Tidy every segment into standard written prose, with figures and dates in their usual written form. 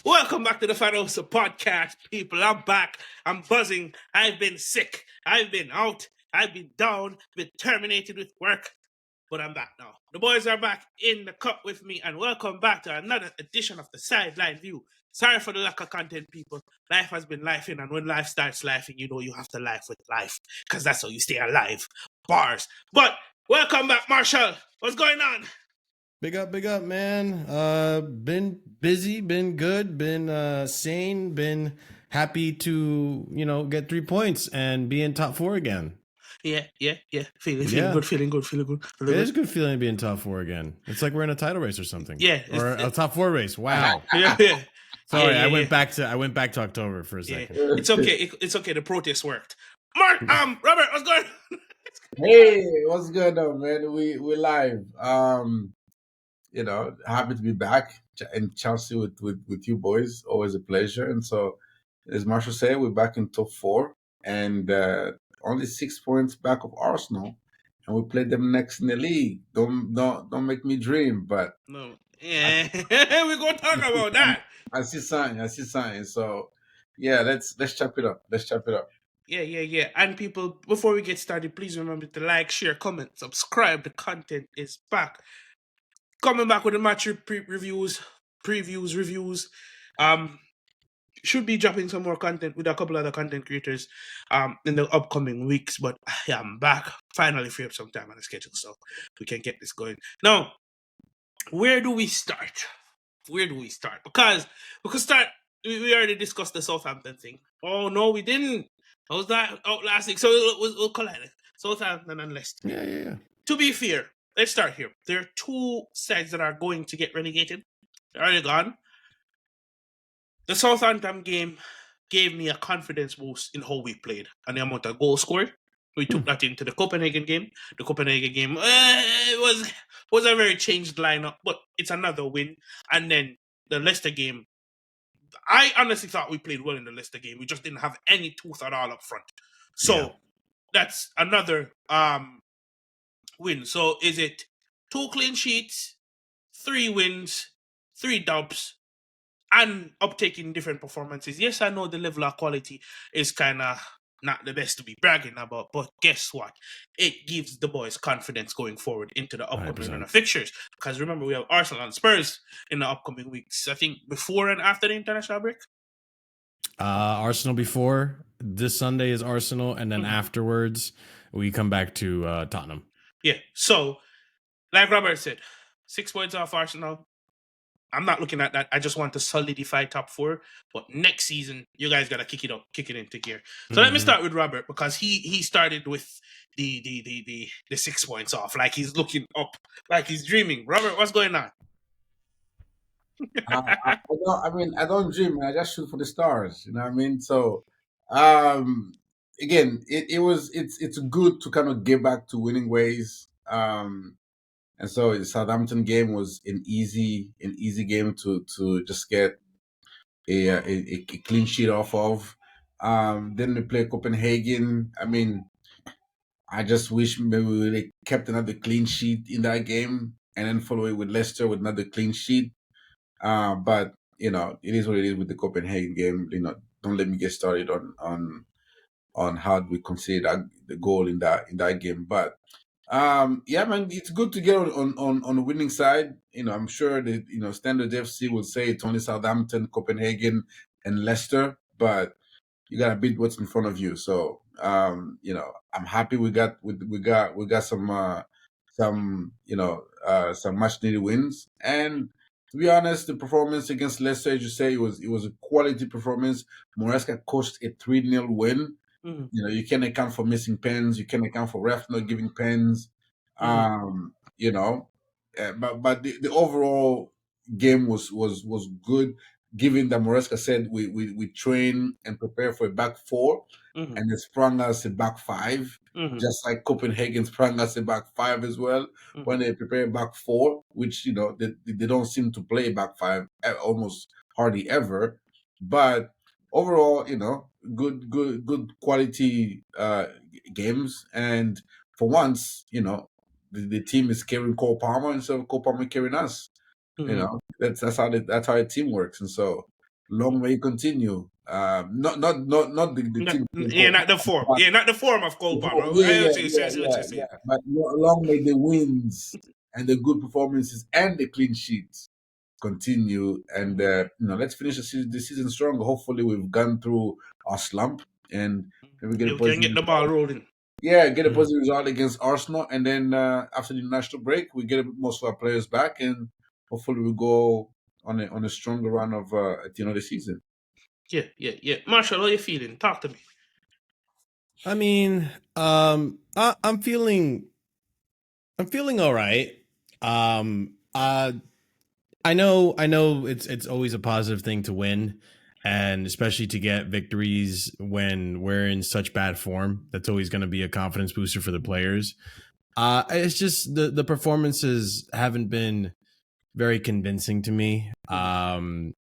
Welcome back to the Fan House podcast, people. I'm back. I'm buzzing. I've been sick. I've been out. I've been down. Been terminated with work. But I'm back now. The boys are back in the cup with me, and welcome back to another edition of the Sideline View. Sorry for the lack of content, people. Life has been lifing, and when life starts lifing, you know you have to life with life, because that's how you stay alive. Bars. But welcome back, Marshall. What's going on? Big up, man. Been busy, been good, been sane, been happy to, get 3 points and be in top 4 again. Yeah. Feeling good. It is a good feeling to be in top 4 again. It's like we're in a title race or something. Yeah. Or a top 4 race. Wow. Yeah. Sorry, Yeah. I went back to October for a second. It's okay. It's okay. The protest worked. Robert, what's going on? Hey, what's going on, man? We're live. Happy to be back in Chelsea with you boys. Always a pleasure. And so, as Marshall said, we're back in top 4 and only 6 points back of Arsenal, and we play them next in the league. Don't make me dream, but No. Yeah, we're gonna talk about that. I see sign. So, yeah, let's chop it up. Yeah. And people, before we get started, please remember to like, share, comment, subscribe. The content is back. Coming back with the match reviews. Should be dropping some more content with a couple other content creators in the upcoming weeks, but yeah, I'm back. Finally free up some time on the schedule so we can get this going. Now, where do we start? Because we could start, we already discussed the Southampton thing. Oh, no, we didn't. I was that out last week, so we'll collide it. Southampton and Leicester. Yeah. To be fair, let's start here. There are 2 sides that are going to get relegated. They're already gone. The Southampton game gave me a confidence boost in how we played and the amount of goals scored. We took that into the Copenhagen game. The Copenhagen game it was a very changed lineup, but it's another win. And then the Leicester game, I honestly thought we played well in the Leicester game. We just didn't have any tooth at all up front. So that's another win. So is it 2 clean sheets, 3 wins, 3 dubs, and uptaking different performances? Yes, I know the level of quality is kind of not the best to be bragging about, but guess what? It gives the boys confidence going forward into the upcoming run of fixtures. Because remember, we have Arsenal and Spurs in the upcoming weeks. I think before and after the international break. Arsenal before. This Sunday is Arsenal, and then afterwards we come back to Tottenham. Yeah. So, like Robert said, 6 points off Arsenal. I'm not looking at that. I just want to solidify top 4. But next season, you guys gotta kick it into gear. So let me start with Robert, because he started with the 6 points off, like he's looking up, like he's dreaming. Robert, what's going on? I don't dream. I just shoot for the stars. You know what I mean? So, again, it's good to kind of get back to winning ways. And so the Southampton game was an easy game to just get a clean sheet off of. Then we play Copenhagen. I mean, I just wish maybe we would have kept another clean sheet in that game and then follow it with Leicester with another clean sheet. But it is what it is with the Copenhagen game. Don't let me get started on how we consider the goal in that game. But yeah, man, it's good to get on the winning side. I'm sure that Standard FC will say it's only Southampton, Copenhagen, and Leicester, but you gotta beat what's in front of you. So I'm happy we got some much needed wins. And to be honest, the performance against Leicester, as you say, it was a quality performance. Maresca coached a 3-0 win. You can't account for missing pens. You can't account for ref not giving pens. But the overall game was good, given that Maresca said we train and prepare for a back 4, and it sprung us a back 5, just like Copenhagen sprung us a back 5 as well when they prepare back 4, which they don't seem to play back 5 almost hardly ever. But overall, good quality games, and for once, the team is carrying Cole Palmer instead of Cole Palmer carrying us. That's how the team works, and so Long may it continue. Not the Not, team. yeah, not the form. But Yeah, not the form of Cole Palmer. yeah, I yeah, see yeah, what yeah, you're saying. yeah. But long may the wins and the good performances and the clean sheets continue. And let's finish the season strong. Hopefully, we've gone through our slump and maybe get a You can positive get the ball rolling. yeah, get a positive result against Arsenal, and then after the national break, we get most of our players back, and hopefully we go on a stronger run of at the end of the season. Yeah. Marshall, how you feeling? Talk to me. I mean, I'm feeling all right. I know it's always a positive thing to win, and especially to get victories when we're in such bad form. That's always going to be a confidence booster for the players. It's just the performances haven't been very convincing to me. Going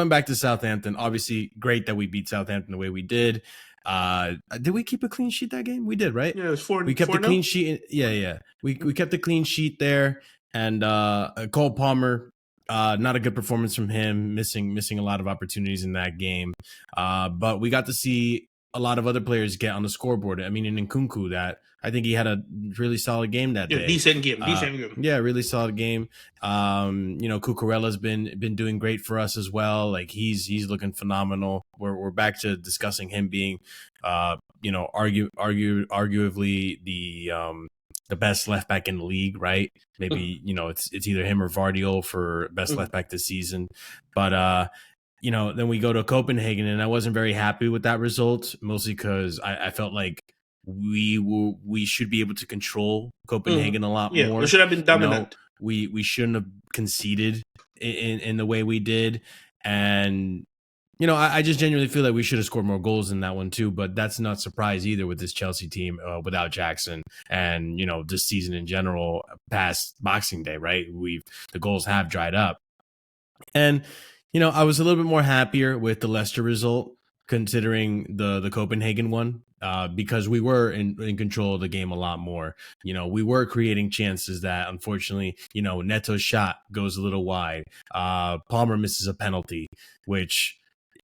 back to Southampton, obviously great that we beat Southampton the way we did. Did we keep a clean sheet that game? We did, right? Yeah, it was 4 We kept a 4 clean now. sheet. Yeah. We kept a clean sheet there. And Cole Palmer, not a good performance from him, missing a lot of opportunities in that game. But we got to see a lot of other players get on the scoreboard. I mean, in Nkunku, that I think he had a really solid game that Yeah, day. decent game. Yeah, really solid game. Cucurella's been doing great for us as well. Like he's looking phenomenal. We're back to discussing him being, arguably the best left back in the league, right? Maybe it's either him or Vardiol for best left back this season, but then we go to Copenhagen, and I wasn't very happy with that result, mostly because I felt like we should be able to control Copenhagen a lot Yeah, more. we should have been dominant. We shouldn't have conceded in the way we did, and I just genuinely feel that we should have scored more goals in that one too. But that's not surprise either with this Chelsea team without Jackson, and this season in general past Boxing Day, right? The goals have dried up. And, I was a little bit more happier with the Leicester result, considering the Copenhagen one, because we were in control of the game a lot more. We were creating chances that, unfortunately, Neto's shot goes a little wide. Palmer misses a penalty, which,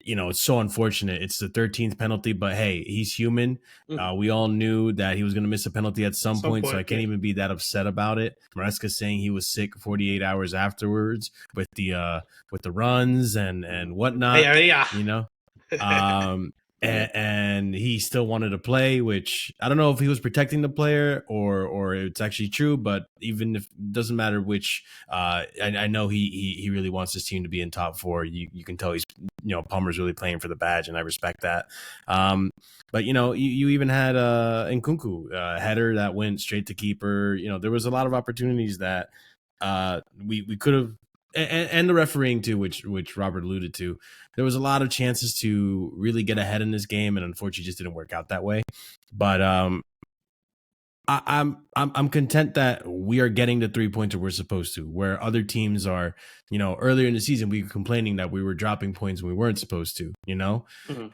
it's so unfortunate. It's the 13th penalty, but hey, he's human. We all knew that he was going to miss a penalty at some point, so I can't even be that upset about it. Maresca saying he was sick 48 hours afterwards with the runs and whatnot. Yeah. And he still wanted to play, which I don't know if he was protecting the player or it's actually true. But even if it doesn't matter which, I know he really wants his team to be in top four. You can tell he's Palmer's really playing for the badge, and I respect that. But you even had Nkunku header that went straight to keeper. There was a lot of opportunities that we could have. And the refereeing too, which Robert alluded to, there was a lot of chances to really get ahead in this game, and unfortunately, just didn't work out that way. But I'm content that we are getting the 3 points that we're supposed to. Where other teams are, earlier in the season we were complaining that we were dropping points when we weren't supposed to,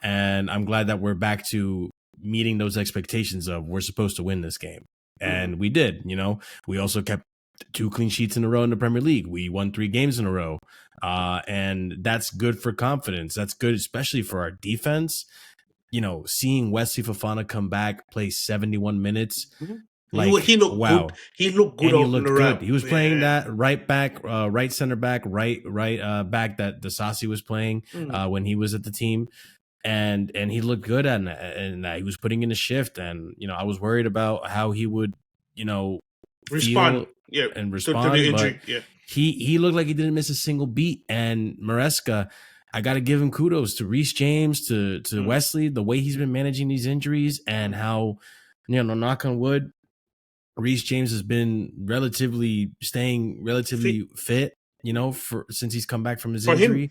And I'm glad that we're back to meeting those expectations of we're supposed to win this game, and we did. We also kept 2 clean sheets in a row in the Premier League. We won 3 games in a row. And that's good for confidence. That's good, especially for our defense. Seeing Wesley Fofana come back, play 71 minutes. Like, he looked good. He looked good. And he looked good. He was playing that right back, right center back, right back that Disasi was playing when he was at the team. And he looked good and he was putting in a shift. And, I was worried about how he would, respond. And respond, to the injury. but he looked like he didn't miss a single beat. And Maresca, I got to give him kudos to Reece James, to Wesley, the way he's been managing these injuries, and how, knock on wood, Reece James has been staying relatively fit, since he's come back from his injury. Him.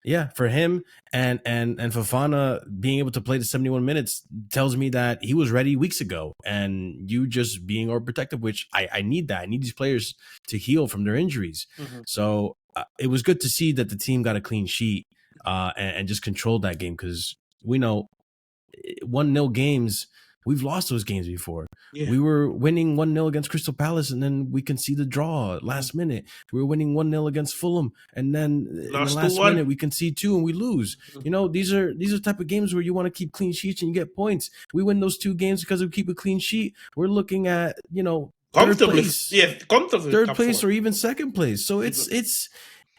Yeah, for him and Fofana being able to play the 71 minutes tells me that he was ready weeks ago, and you just being overprotective, which I need that. I need these players to heal from their injuries. So it was good to see that the team got a clean sheet and just controlled that game, because we know 1-0 games, We've lost those games before. Yeah. We were winning 1-0 against Crystal Palace, and then we conceded a draw last minute. We were winning 1-0 against Fulham, and then in the Lost last 2-1. minute we concede 2 and we lose. You know, these are type of games where you want to keep clean sheets and you get points. We win those 2 games because we keep a clean sheet. We're looking at, you know, third place. Yeah, comfortably Third top place 4. or even second place. So it's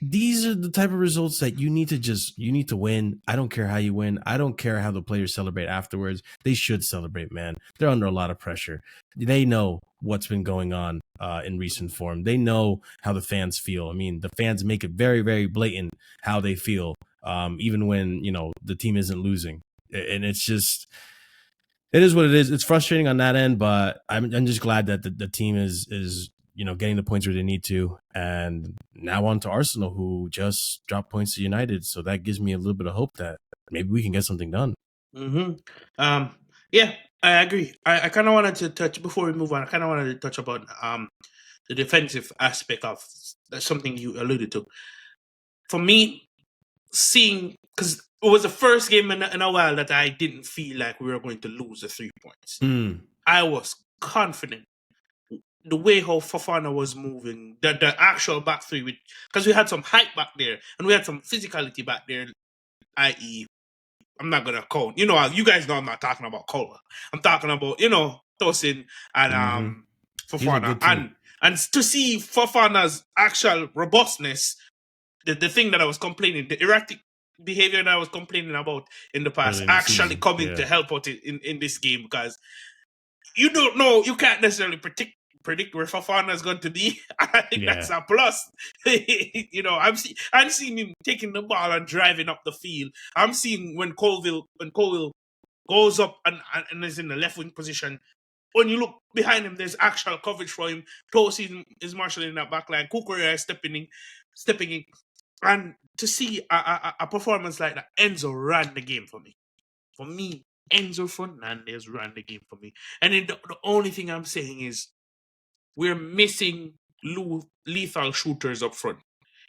these are the type of results that you need to win. I don't care how you win. I don't care how the players celebrate afterwards. They should celebrate, man. They're under a lot of pressure. They know what's been going on in recent form. They know how the fans feel. I mean, the fans make it very, very blatant how they feel, even when, you know, the team isn't losing. And it's just, it is what it is. It's frustrating on that end, but I'm just glad that the team is you know, getting the points where they need to. And now on to Arsenal, who just dropped points to United. So that gives me a little bit of hope that maybe we can get something done. Yeah, I agree. I kind of wanted to touch, before we move on, I kind of wanted to touch about the defensive aspect of that's something you alluded to. For me, seeing, because it was the first game in a while that I didn't feel like we were going to lose the 3 points. I was confident. The way how Fofana was moving, the actual back three, because we had some height back there and we had some physicality back there, i.e., I'm not gonna count. You know, you guys know I'm not talking about Kola. I'm talking about, you know, Tosin and Fofana. And to see Fofana's actual robustness, the thing that I was complaining, the erratic behavior that I was complaining about in the past, actually coming to help out in this game, because you don't know, you can't necessarily predict where Fofana is going to be. I think that's a plus. You know, I'm seeing him taking the ball and driving up the field. I'm seeing when Colville goes up and is in the left wing position. When you look behind him, there's actual coverage for him. Tosin is marshalling that back line. Kukurea is stepping in. And to see a performance like that, Enzo ran the game for me. For me, Enzo Fernandez ran the game for me. And then the only thing I'm saying is, we're missing lethal shooters up front.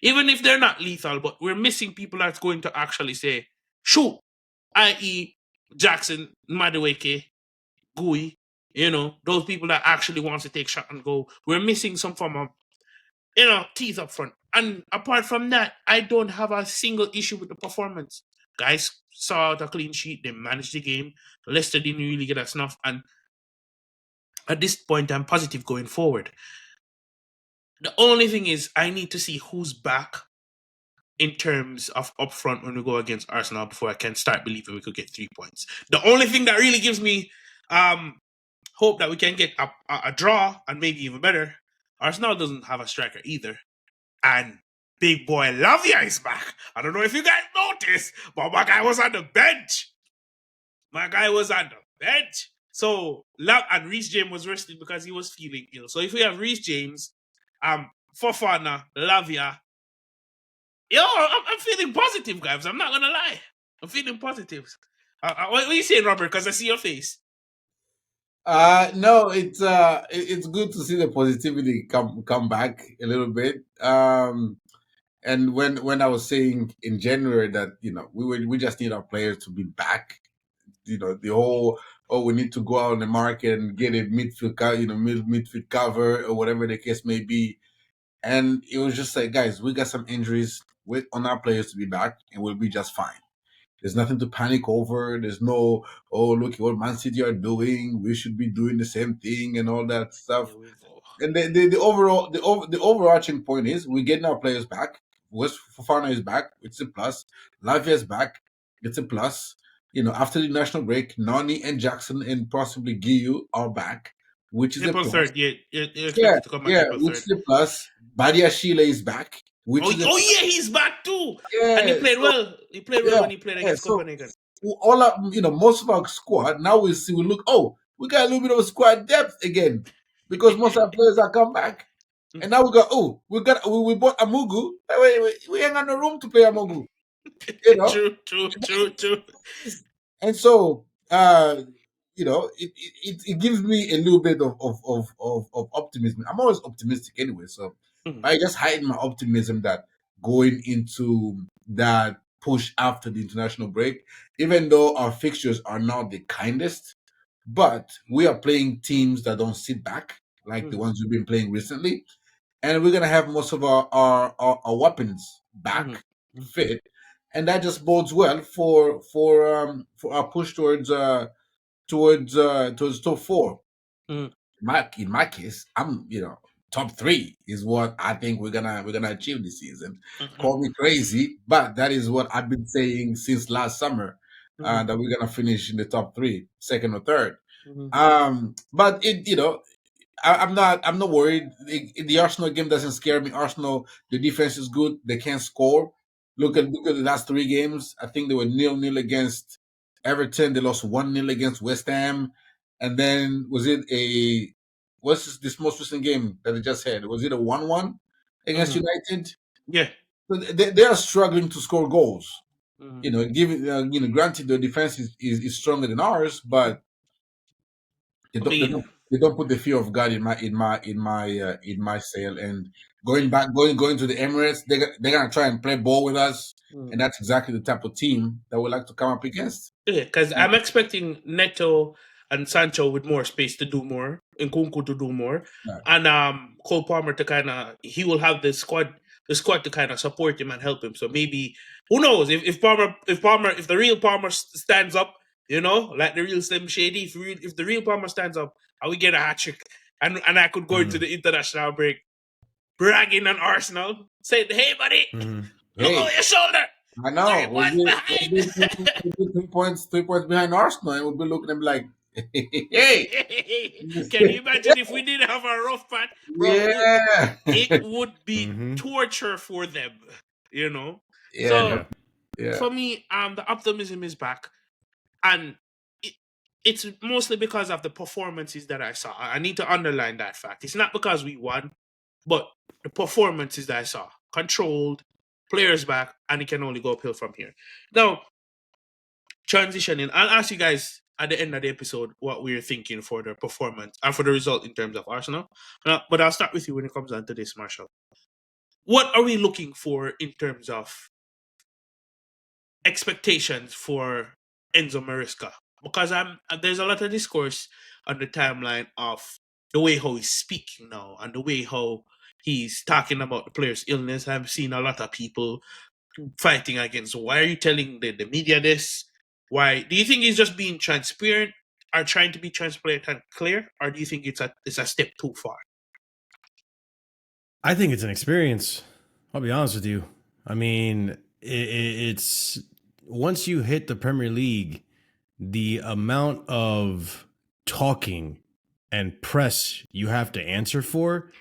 Even if they're not lethal, but we're missing people that's going to actually say, shoot, i.e. Jackson, Madueke, Gui, you know, those people that actually wants to take shot and go. We're missing some form of, you know, teeth up front. And apart from that, I don't have a single issue with the performance. Guys saw out a clean sheet, they managed the game. Leicester didn't really get a snuff, and at this point, I'm positive going forward. The only thing is, I need to see who's back in terms of up front when we go against Arsenal before I can start believing we could get 3 points. The only thing that really gives me hope that we can get a draw and maybe even better, Arsenal doesn't have a striker either. And big boy Lavia is back. I don't know if you guys noticed, but my guy was on the bench. So, and Reece James was rested because he was feeling ill. So if we have Reece James, Fofana, Lavia, I'm feeling positive, guys. I'm not gonna lie. I'm feeling positive. What are you saying, Robert? Because I see your face. No, it's good to see the positivity come back a little bit. And when I was saying in January that, you know, we just need our players to be back, you know, the whole, we need to go out on the market and get a midfield cover or whatever the case may be. And it was just like, guys, we got some injuries. Wait on our players to be back, and we'll be just fine. There's nothing to panic over. There's no, look at what Man City are doing. We should be doing the same thing and all that stuff. And the overarching point is we're getting our players back. West Fofana is back. It's a plus. Lavia is back. It's a plus. You know, after the national break, Nani and Jackson and possibly Giyu are back, which is April a plus. 3rd. You're expected to come back April 3rd. Which is a plus. Badia Sheila is back. He's back too. Yeah, and he played well. He played well when he played against Copenhagen. All up, you know, most of our squad now we look. Oh, we got a little bit of squad depth again because most of our players are come back, and now we go. We bought Amugu. Wait, we ain't got no room to play Amugu. You know, true. And so, you know, it gives me a little bit of optimism. I'm always optimistic anyway, so I just hide my optimism that going into that push after the international break, even though our fixtures are not the kindest, but we are playing teams that don't sit back like the ones we've been playing recently, and we're gonna have most of our weapons back fit, and that just bodes well for our push towards top four. Mm. In my case, I'm top three is what I think we're gonna achieve this season. Call me crazy, but that is what I've been saying since last summer, that we're gonna finish in the top three, second or third. But I'm not worried. The Arsenal game doesn't scare me. Arsenal, the defense is good. They can score. Look at the last three games. I think they were 0-0 against Everton. They lost 1-0 against West Ham, and then was it a what's this most recent game that they just had? Was it a 1-1 against United? Yeah. So they are struggling to score goals. Mm-hmm. Granted, the defense is stronger than ours, but they I don't, they mean, don't they don't put the fear of God in my sail. And going to the Emirates, they're gonna try and play ball with us, and that's exactly the type of team that we like to come up against. yeah, because I'm expecting Neto and Sancho with more space to do more, and Kunku to do more, Right. and Cole Palmer to he will have the squad to kind of support him and help him. So maybe who knows if the real Palmer stands up, like the real Slim Shady, if the real Palmer stands up, and we get a hat trick, and I could go into the international break bragging on Arsenal, saying, "Hey, buddy, look Hey, over your shoulder, I 3 know points behind." we'll be 3 points behind Arsenal, and we'll be looking at them like, hey, Can you imagine if we did have a rough patch, bro? yeah, It would be torture for them, yeah, So Yeah. yeah. for me, the optimism is back, and it's mostly because of the performances that I saw. I need to underline that fact. It's not because we won, but the performances that I saw, controlled, players back, and it can only go uphill from here. Now, transitioning, I'll ask you guys at the end of the episode what we're thinking for the performance and for the result in terms of Arsenal. But I'll start with you when it comes down to this, Marshall. What are we looking for in terms of expectations for Enzo Maresca? Because there's a lot of discourse on the timeline of the way how he's speaking now and the way how he's talking about the player's illness. I've seen a lot of people fighting against. Why are you telling the media this? Why do you think he's just being transparent or trying to be transparent and clear, or do you think it's a step too far? I think it's an experience. I'll be honest with you. I mean, it's once you hit the Premier League, the amount of talking and press you have to answer for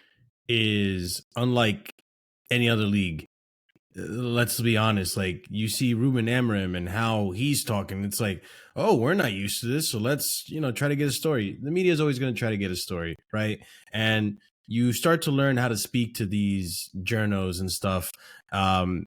is unlike any other league. Let's be honest. Like you see Ruben Amorim and how he's talking. It's like, oh, we're not used to this, so let's try to get a story. The media is always going to try to get a story, right? And you start to learn how to speak to these journos and stuff from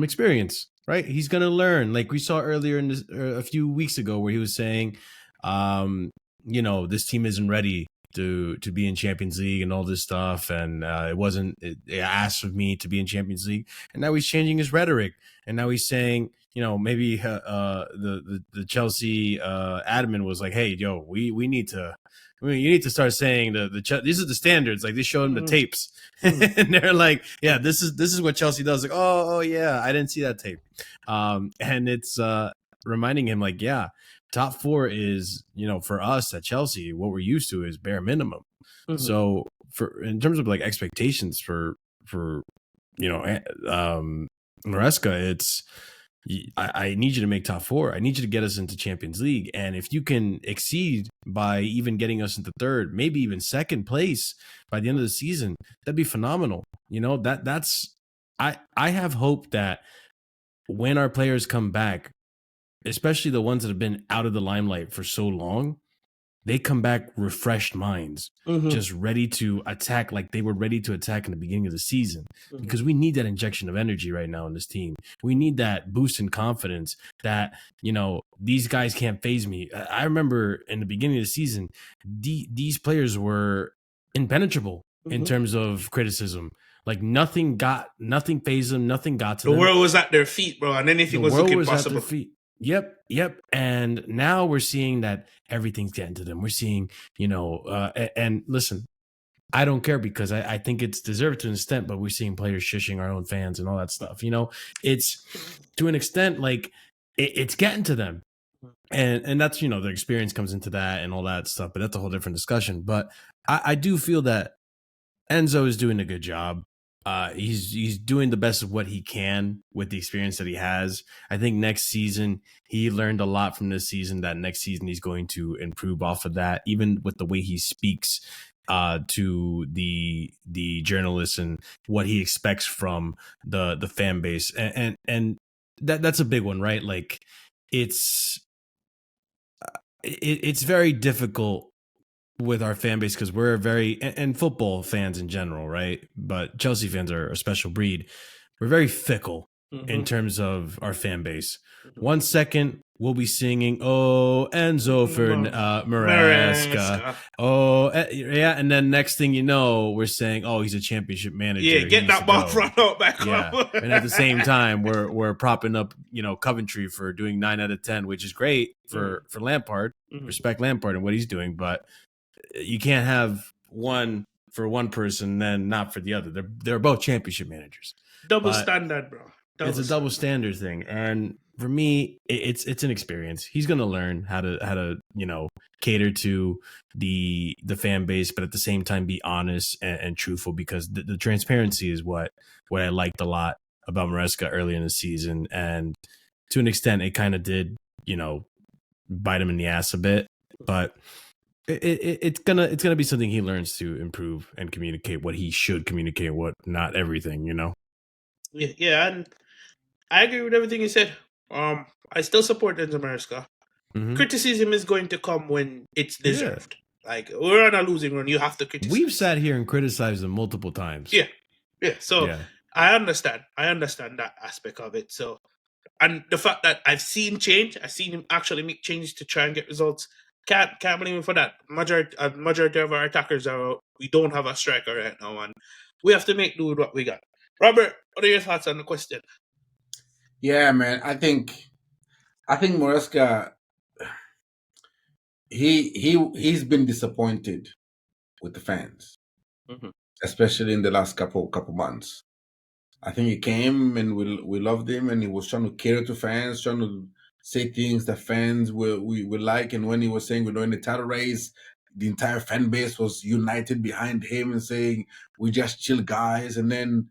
experience, right? He's going to learn. Like we saw earlier in this, a few weeks ago, where he was saying, this team isn't ready to be in Champions League and all this stuff, and it asked of me to be in Champions League, and now he's changing his rhetoric, and now he's saying, maybe the Chelsea admin was like, hey, yo, you need to start saying these are the standards. Like they showed him the tapes, and they're like, yeah, this is what Chelsea does. Like, oh yeah, I didn't see that tape, and it's reminding him like, yeah, top four is, for us at Chelsea, what we're used to is bare minimum. So in terms of like expectations for Maresca, it's I need you to make top four. I need you to get us into Champions League. And if you can exceed by even getting us into third, maybe even second place by the end of the season, that'd be phenomenal. That's I have hope that when our players come back, especially the ones that have been out of the limelight for so long, they come back refreshed minds, just ready to attack like they were ready to attack in the beginning of the season. Because we need that injection of energy right now in this team. We need that boost in confidence that, these guys can't phase me. I remember in the beginning of the season, these players were impenetrable in terms of criticism. Like nothing phased them, nothing got to them. The world was at their feet, bro, and anything was looking possible. At their feet. Yep. And now we're seeing that everything's getting to them. We're seeing, and listen, I don't care because I think it's deserved to an extent, but we're seeing players shushing our own fans and all that stuff. It's to an extent like it's getting to them. And that's, the experience comes into that and all that stuff, but that's a whole different discussion. But I do feel that Enzo is doing a good job. He's doing the best of what he can with the experience that he has. I think next season he learned a lot from this season. That next season he's going to improve off of that, even with the way he speaks to the journalists and what he expects from the fan base, and that's a big one, right? Like it's it's very difficult with our fan base because we're very and football fans in general, right? But Chelsea fans are a special breed. We're very fickle in terms of our fan base. 1 second we'll be singing "Oh Enzo for Maresca," yeah, and then next thing you know, we're saying, "Oh, he's a championship manager." Yeah, get that ball front out back up. And at the same time, we're propping up, Coventry for doing 9 out of 10, which is great for Lampard. Respect Lampard and what he's doing, but you can't have one for one person, then not for the other. They're both championship managers. Double standard, bro. It's a double standard thing, and for me, it's an experience. He's gonna learn how to cater to the fan base, but at the same time be honest and truthful, because the transparency is what I liked a lot about Maresca early in the season, and to an extent, it kind of did bite him in the ass a bit, but. It's gonna be something he learns to improve and communicate what he should communicate, what not everything, Yeah, and I agree with everything you said. I still support Enzo Maresca. Criticism is going to come when it's deserved. Yeah. Like, we're on a losing run. You have to criticize. We've sat here and criticized him multiple times. Yeah. So I understand that aspect of it. So, and the fact that I've seen him actually make changes to try and get results. Can't blame him for that. Majority of our attackers are out. We don't have a striker right now, and we have to make do with what we got. Robert, what are your thoughts on the question? Yeah, man. I think Maresca, he's been disappointed with the fans, especially in the last couple months. I think he came and we loved him, and he was trying to cater to fans, trying to say things that fans we like. And when he was saying we're in the title race, the entire fan base was united behind him and saying we just chill guys. And then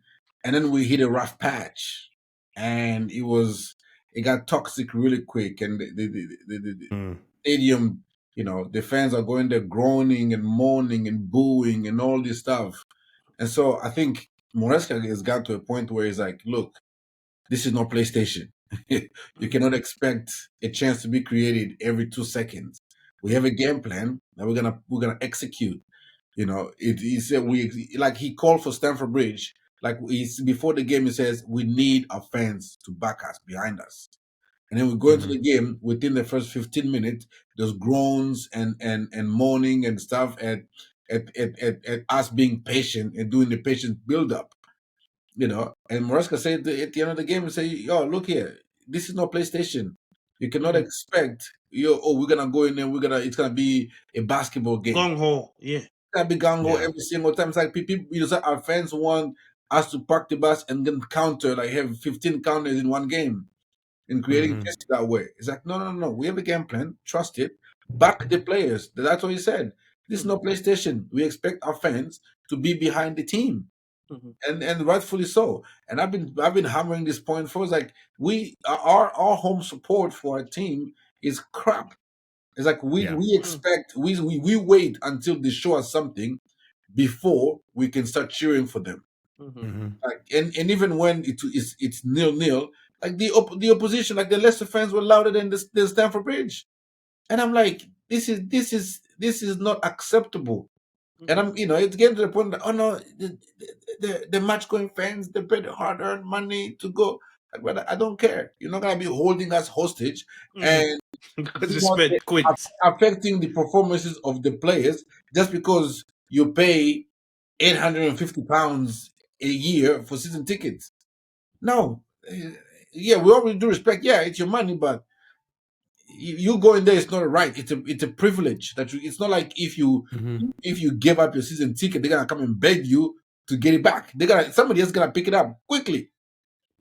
we hit a rough patch, and it got toxic really quick. And the stadium, the fans are going there groaning and moaning and booing and all this stuff. And so I think Maresca has got to a point where he's like, look, this is not PlayStation. You cannot expect a chance to be created every 2 seconds. We have a game plan that we're gonna execute. He said he called for Stamford Bridge. Before the game, he says we need our fans to back us, behind us. And then we go into the game. Within the first 15 minutes, there's groans and moaning and stuff at us being patient and doing the patient build up. And Maresca said at the end of the game, say, "Yo, look here, this is not PlayStation. You cannot expect, we're gonna go in there, it's gonna be a basketball game. Gung ho, yeah. It's gonna be gung ho every single time. It's like people, our fans want us to park the bus and then counter, like have 15 counters in one game, and creating tests that way. It's like, no. We have a game plan. Trust it. Back the players. That's what he said. This is not PlayStation. We expect our fans to be behind the team." And rightfully so. And I've been hammering this point for, it's like our home support for our team is crap. It's like we expect we wait until they show us something before we can start cheering for them. Like and even when it's 0-0, like the opposition, like the Leicester fans were louder than the Stamford Bridge, and I'm like, this is not acceptable. And I'm, it's getting to the point that, oh no, the match going fans, they pay the hard earned money to go. Like, brother, I don't care. You're not gonna be holding us hostage and because you spent quids affecting the performances of the players just because you pay £850 a year for season tickets. No, yeah, we already do respect. Yeah, it's your money, but you go in there. It's not a right. It's a privilege that it's not like if you give up your season ticket, they're gonna come and beg you to get it back. Somebody else gonna pick it up quickly.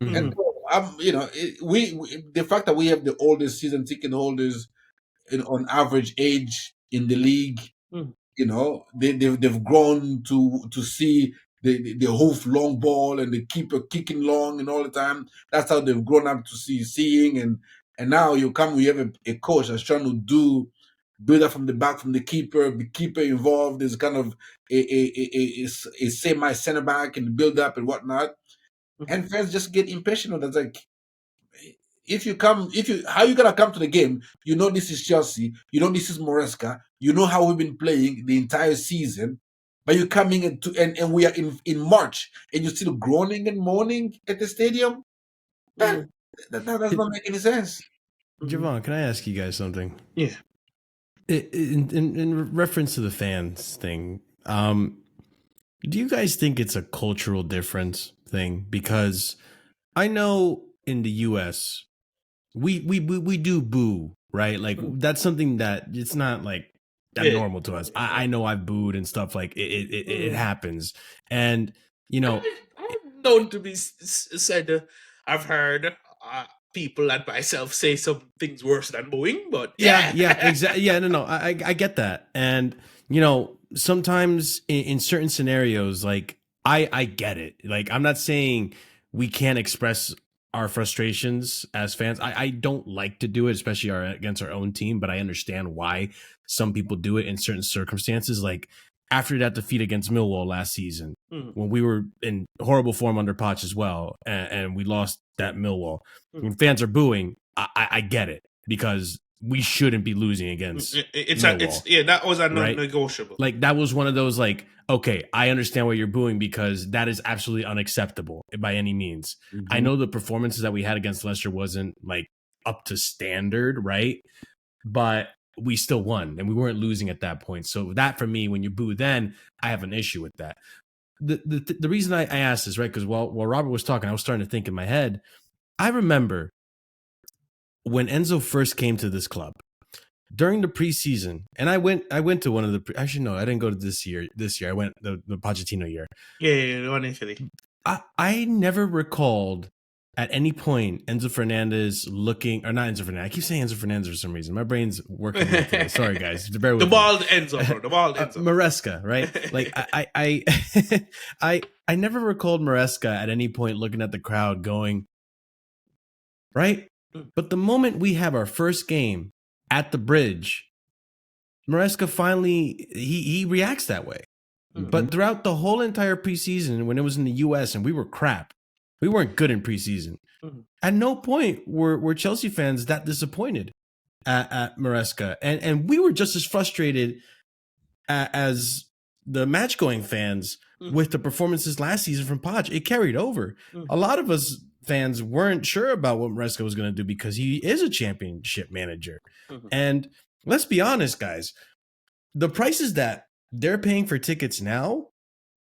And so, the fact that we have the oldest season ticket holders on average age in the league, they've grown to see the hoof long ball and the keeper kicking long and all the time. That's how they've grown up to seeing and now you have a coach that's trying to build up from the back from the keeper involved. There's kind of a semi center back and build up and whatnot. And fans just get impatient. That's like, how you gonna come to the game? You know this is Chelsea. You know this is Maresca. You know how we've been playing the entire season, but you're coming and we are in March, and you're still groaning and moaning at the stadium. That does not make any sense. Javon, can I ask you guys something? Yeah. In reference to the fans thing, do you guys think it's a cultural difference thing? Because I know in the U.S. we do boo, right? Like that's something that it's not like that normal to us. I know I've booed and stuff, like it happens, and I'm known to be said. I've heard people and myself say some things worse than booing, but yeah, exactly. Yeah, no, I get that, and sometimes in certain scenarios, like I get it. Like I'm not saying we can't express our frustrations as fans. I don't like to do it, especially against our own team, but I understand why some people do it in certain circumstances. Like after that defeat against Millwall last season, when we were in horrible form under Poch as well, and we lost that Millwall, when fans are booing, I get it, because we shouldn't be losing against Millwall. That was a non-negotiable. Right? Like that was one of those, like, okay, I understand why you're booing, because that is absolutely unacceptable by any means. I know the performances that we had against Leicester wasn't like up to standard, right? But we still won, and we weren't losing at that point. So that, for me, when you boo, then I have an issue with that. The reason I asked this, right, because while Robert was talking, I was starting to think in my head. I remember when Enzo first came to this club during the preseason, and I went to one of the actually no, I didn't go to this year. I went the Pochettino year. Yeah, the one in Philly. I never recalled at any point Enzo Fernandez looking, or not Enzo Fernandez. I keep saying Enzo Fernandez for some reason. My brain's working today. Sorry, guys. Bear with the bald Enzo, bro. The bald Enzo. Maresca, right? Like I never recalled Maresca at any point looking at the crowd going, right? But the moment we have our first game at the Bridge, Maresca finally he reacts that way. But throughout the whole entire preseason, when it was in the US and we were crap, we weren't good in preseason. At no point were Chelsea fans that disappointed at Maresca. And we were just as frustrated as the match-going fans with the performances last season from Poch. It carried over. A lot of us fans weren't sure about what Maresca was going to do, because he is a championship manager. And let's be honest, guys, the prices that they're paying for tickets now,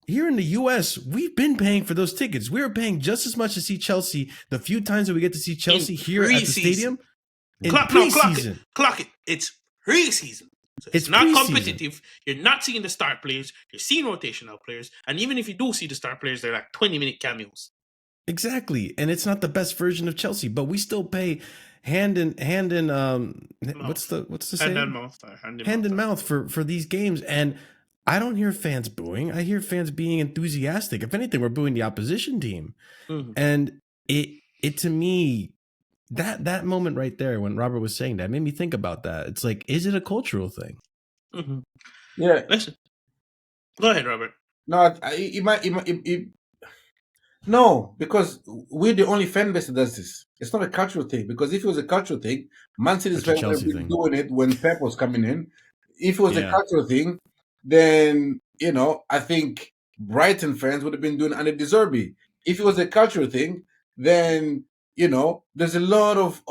here in the US, we've been paying for those tickets. We were paying just as much to see Chelsea the few times that we get to see Chelsea here at the stadium. In preseason. Clock it. It's preseason. So it's not competitive. You're not seeing the star players. You're seeing rotational players. And even if you do see the star players, they're like 20-minute cameos. Exactly. And it's not the best version of Chelsea, but we still pay hand in what's the saying? Hand in mouth for these games. And I don't hear fans booing. I hear fans being enthusiastic. If anything, we're booing the opposition team. And it to me, that moment right there when Robert was saying that made me think about that. It's like, is it a cultural thing? Yeah. Listen. Go ahead, Robert. No, no, because we're the only fan base that does this. It's not a cultural thing. Because if it was a cultural thing, Man City's fans would have been doing it when Pep was coming in. If it was a cultural thing, then I think Brighton fans would have been doing it under De Zerbi. If it was a cultural thing, then there's a lot of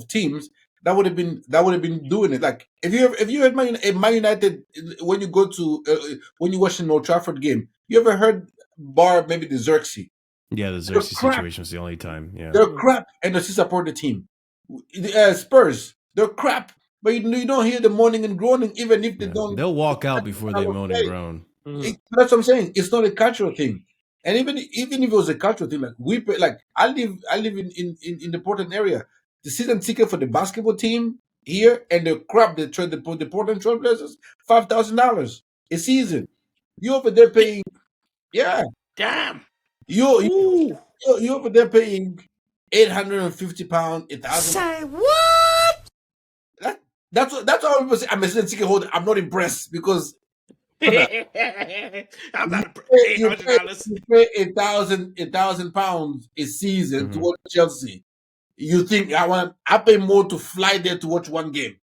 teams that would have been doing it. Like if you had Man United, when you go to when you watch an Old Trafford game, you ever heard bar maybe the Xerxes? Yeah, the Xerxes situation was the only time. Yeah, they're crap, and they still support the team. Spurs, they're crap. But you don't hear the moaning and groaning, even if they Yeah. don't. They'll walk out before they moan and groan. That's what I'm saying. It's not a cultural thing. And even if it was a cultural thing, like we pay, like I live in the Portland area. The season ticket for the basketball team here and the crap the Portland Trailblazers, $5,000 a season. You over there paying, yeah. Damn. You Ooh. you over there paying £850, 1,000. Say what? That's what people say. I'm a season ticket holder. I'm not impressed because I'm you not pay, you pay, $800. you pay £1,000 a season to Mhm. watch Chelsea. You think I pay more to fly there to watch one game.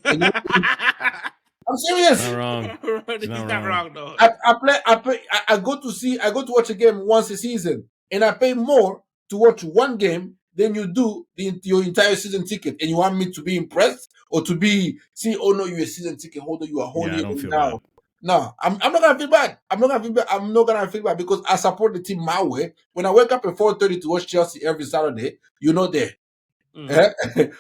And I'm serious. Not wrong. He's not not wrong. wrong though. I go to watch a game once a season, and I pay more to watch one game than you do your entire season ticket. And you want me to be impressed or to be see? Oh no, you're a season ticket holder. You are Yeah, I holding don't it feel down. bad. No, I'm not gonna feel bad. I'm not gonna feel bad because I support the team my way. When I wake up at 4:30 to watch Chelsea every Saturday, you're not there. Mhm.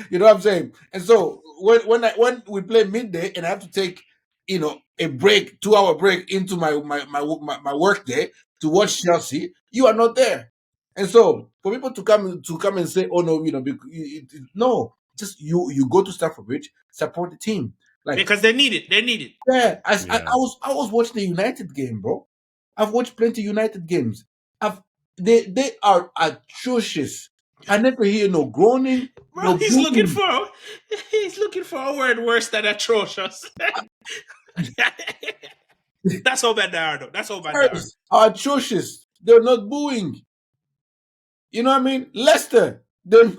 You know what I'm saying? And so when we play midday and I have to take a break, 2 hour break into my work day to watch Chelsea, you are not there. And so for people to come and say, oh no, no, just you go to Stamford Bridge, support the team. Like Because they need it. They need it. yeah, Yeah. I was watching the United game, bro. I've watched plenty United games. They are atrocious. I never hear no groaning, Bro, no booing. he's looking for a word worse than atrocious. That's how bad they are, though. That's how bad they are. Spurs are atrocious. They're not booing. You know what I mean? Leicester, they're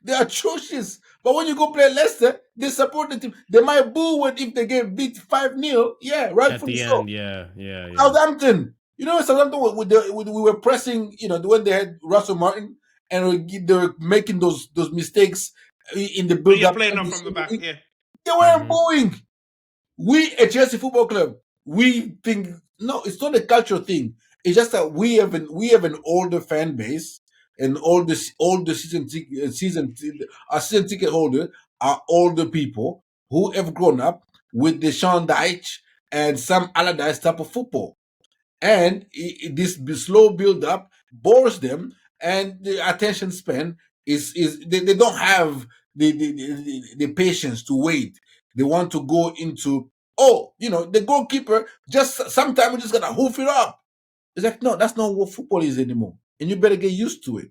they're atrocious. But when you go play Leicester, they support the team. They might boo when if they get beat 5-0. Yeah, At rightfully the so. end, yeah. Southampton. You know, Southampton we were pressing. You know, when they had Russell Martin and they were making those mistakes in the When build you're up. playing them from the back, yeah. They weren't Mhm. booing. We at Chelsea Football Club, we think no, it's not a cultural thing. It's just that we have an older fan base, and older our season ticket holder are older people who have grown up with the Sean Dyche and Sam Allardyce type of football, and this slow build up bores them, and the attention span is they don't have the patience to wait. They want to go into the goalkeeper just sometimes we just gotta hoof it up. It's like no, that's not what football is anymore, and you better get used to it.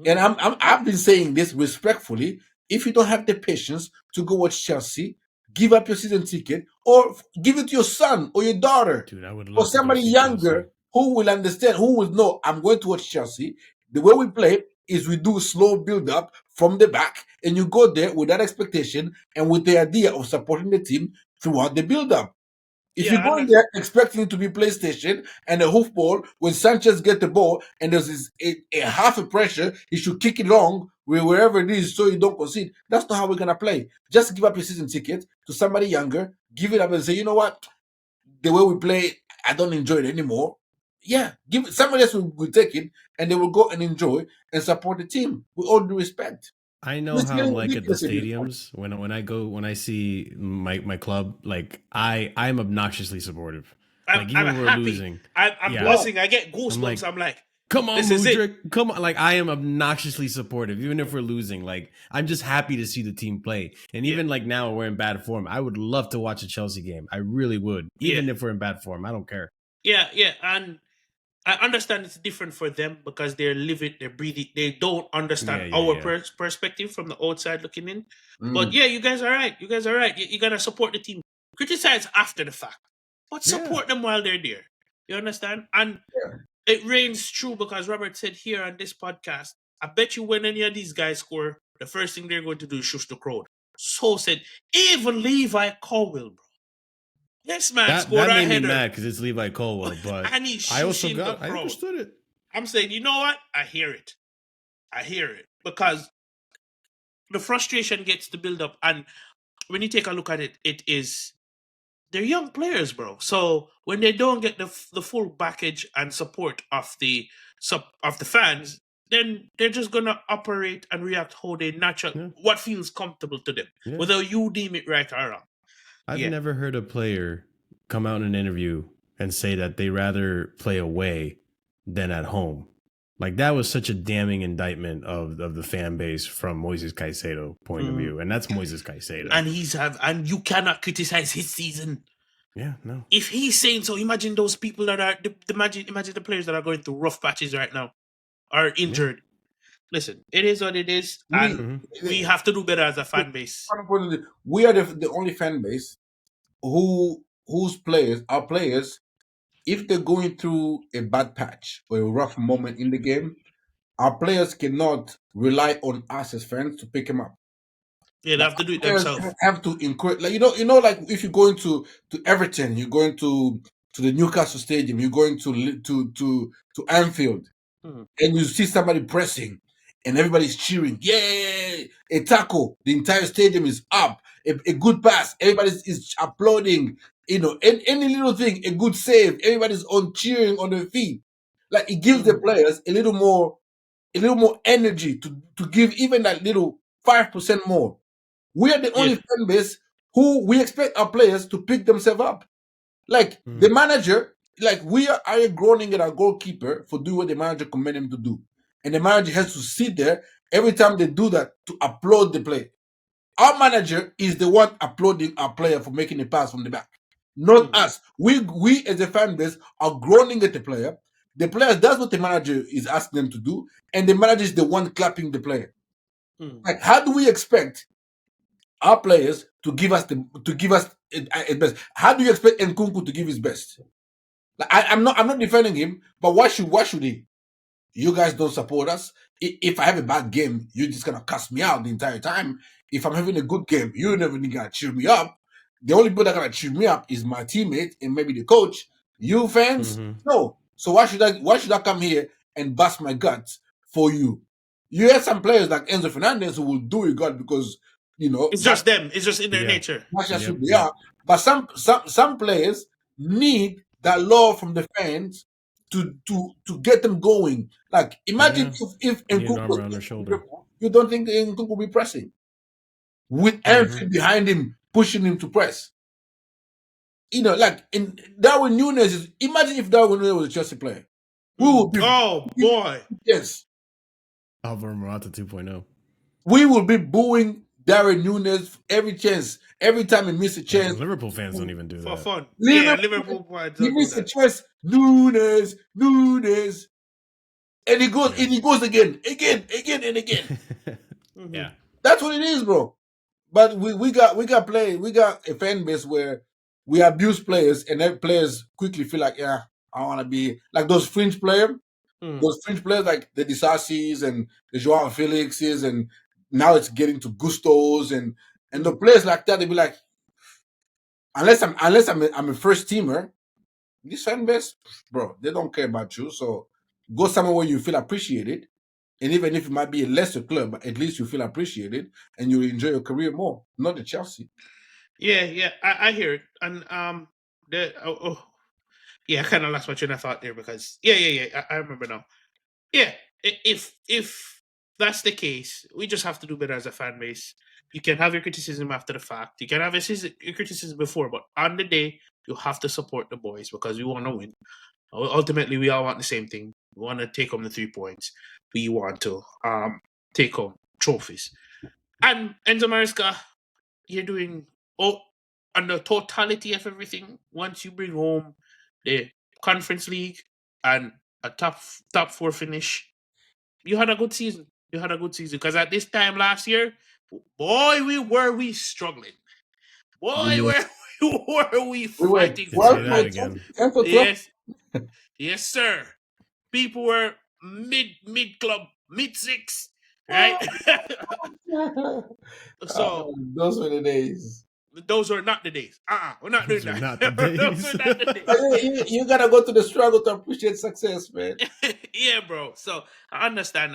And I've been saying this respectfully. If you don't have the patience to go watch Chelsea, give up your season ticket or give it to your son or your daughter Dude, I would or love to go somebody see Chelsea. younger who will understand, who will know I'm going to watch Chelsea. The way we play is we do slow build up from the back, and you go there with that expectation and with the idea of supporting the team throughout the build up. If you Yeah, go in there expecting it to be PlayStation and a hoofball, when Sanchez get the ball and there's a half a pressure, he should kick it long wherever it is so you don't concede. That's not how we're gonna play. Just give up your season ticket to somebody younger, give it up and say, you know what, the way we play, I don't enjoy it anymore. Yeah, give it somebody else will take it and they will go and enjoy and support the team with all due respect. I know It's how I'm getting like at the ridiculous at this point. stadiums when I see my club, like I'm obnoxiously supportive. Like I'm even when we're happy. losing. I'm Yeah. buzzing. I get I'm goosebumps. like, I'm like, come on, this is it. Mudrik. Come on. Like I am obnoxiously supportive, even if we're losing. Like I'm just happy to see the team play. And Yeah. even like now we're in bad form. I would love to watch a Chelsea game. I really would. Even Yeah. if we're in bad form. I don't care. Yeah, and I understand it's different for them because they're living, they're breathing. They don't understand our Yeah. perspective from the outside looking in. Mm. But yeah, you guys are right. You guys are right. You gotta support the team. Criticize after the fact, but support them while they're there. You understand? And Yeah. it reigns true because Robert said here on this podcast, I bet you when any of these guys score, the first thing they're going to do is shush the crowd. So said even Levi Colwell, bro. This man That scored a made me header. mad because it's Levi Colwell, but And he's I also shushing the got I crowd. understood it. I'm saying, you know what? I hear it. Because the frustration gets to build up, and when you take a look at it, they're young players, bro. So when they don't get the full package and support of the fans, then they're just gonna operate and react how they Yeah. what feels comfortable to them, Yeah. whether you deem it right or wrong. I've Yeah. never heard a player come out in an interview and say that they rather play away than at home. Like that was such a damning indictment of the fan base from Moises Caicedo point of view, and that's Moises Caicedo. And you cannot criticize his season. Yeah, no. If he's saying so, imagine those people that are imagine the players that are going through rough patches right now, are injured. Listen, it is what it is, and we have to do better as a fan base. We are the only fan base whose players, our players, if they're going through a bad patch or a rough moment in the game, our players cannot rely on us as fans to pick them up. Yeah, they Like, have to do it players themselves. have to encourage, like like if you're going to Everton, you're going to the Newcastle Stadium, you're going to Anfield, Mhm. and you see somebody pressing, and everybody's cheering, yay! A tackle, the entire stadium is up. A good pass, everybody is applauding. Any little thing, a good save, everybody's on cheering on their feet. Like it gives the players a little more energy to give even that little 5% more. We are the only fan base who we expect our players to pick themselves up. Like the manager, like we are groaning at our goalkeeper for doing what the manager commanded him to do. And the manager has to sit there every time they do that to applaud the play. Our manager is the one applauding our player for making a pass from the back, not us. We as a fan base are groaning at the player. The player does what the manager is asking them to do, and the manager is the one clapping the player. Like, how do we expect our players to give us his best? How do you expect Nkunku to give his best? Like, I'm not defending him, but why should he? You guys don't support us. If I have a bad game, you're just gonna cuss me out the entire time. If I'm having a good game, you're never gonna cheer me up. The only people that are gonna cheer me up is my teammate and maybe the coach. You fans, no. So why should I come here and bust my guts for you? You have some players like Enzo Fernandez who will do it God because It's just them. It's just in their Yeah. nature. that's just who they are. But some players need that love from the fans to get them going. Like imagine if Need an Nkunku arm was around their playing for shoulder. Liverpool, you don't think Nkunku will be pressing with everything behind him, pushing him to press. Like in Darwin Nunes is. Imagine if Darwin Nunes was a Chelsea player. We would be. Oh boy. Yes, Alvaro Morata 2.0. we will be booing Darwin Nunes every chance. Every time he misses a chance, Liverpool fans don't even do For that. fun. Liverpool, Yeah, Liverpool fans he don't do missed a that. chance. Nunes, and he goes again, and again. Yeah. That's what it is, bro. But we got a fan base where we abuse players, and then players quickly feel like, yeah, I want to be like those fringe players. Those fringe players like the Disassis and the Joao Felixes, and now it's getting to Gustos and the players like that. They be like, unless I'm a first teamer, this fan base, bro, they don't care about you. So go somewhere where you feel appreciated. And even if it might be a lesser club, but at least you feel appreciated and you enjoy your career more. Not the Chelsea. Yeah, I hear it. And yeah, I kind of lost my train of thought there because yeah, I remember now. Yeah, if that's the case, we just have to do better as a fan base. You can have your criticism after the fact. You can have your criticism before, but on the day, you have to support the boys because we want to win. Ultimately, we all want the same thing. We want to take home the 3 points. We want to take home trophies. And Enzo Maresca, you're doing on the totality of everything. Once you bring home the Conference League and a top four finish, you had a good season. You had a good season because at this time last year, boy, we struggling. Boy, were we We were fighting Can for say our that lives? again. 10 for 12. Yes, yes, sir. People were mid club, mid six, right? So Those were the days. those are not the days. We're not doing Those are that. not the Those days. are not the But days. you gotta go to the struggle to appreciate success, man. Yeah, bro. So I understand.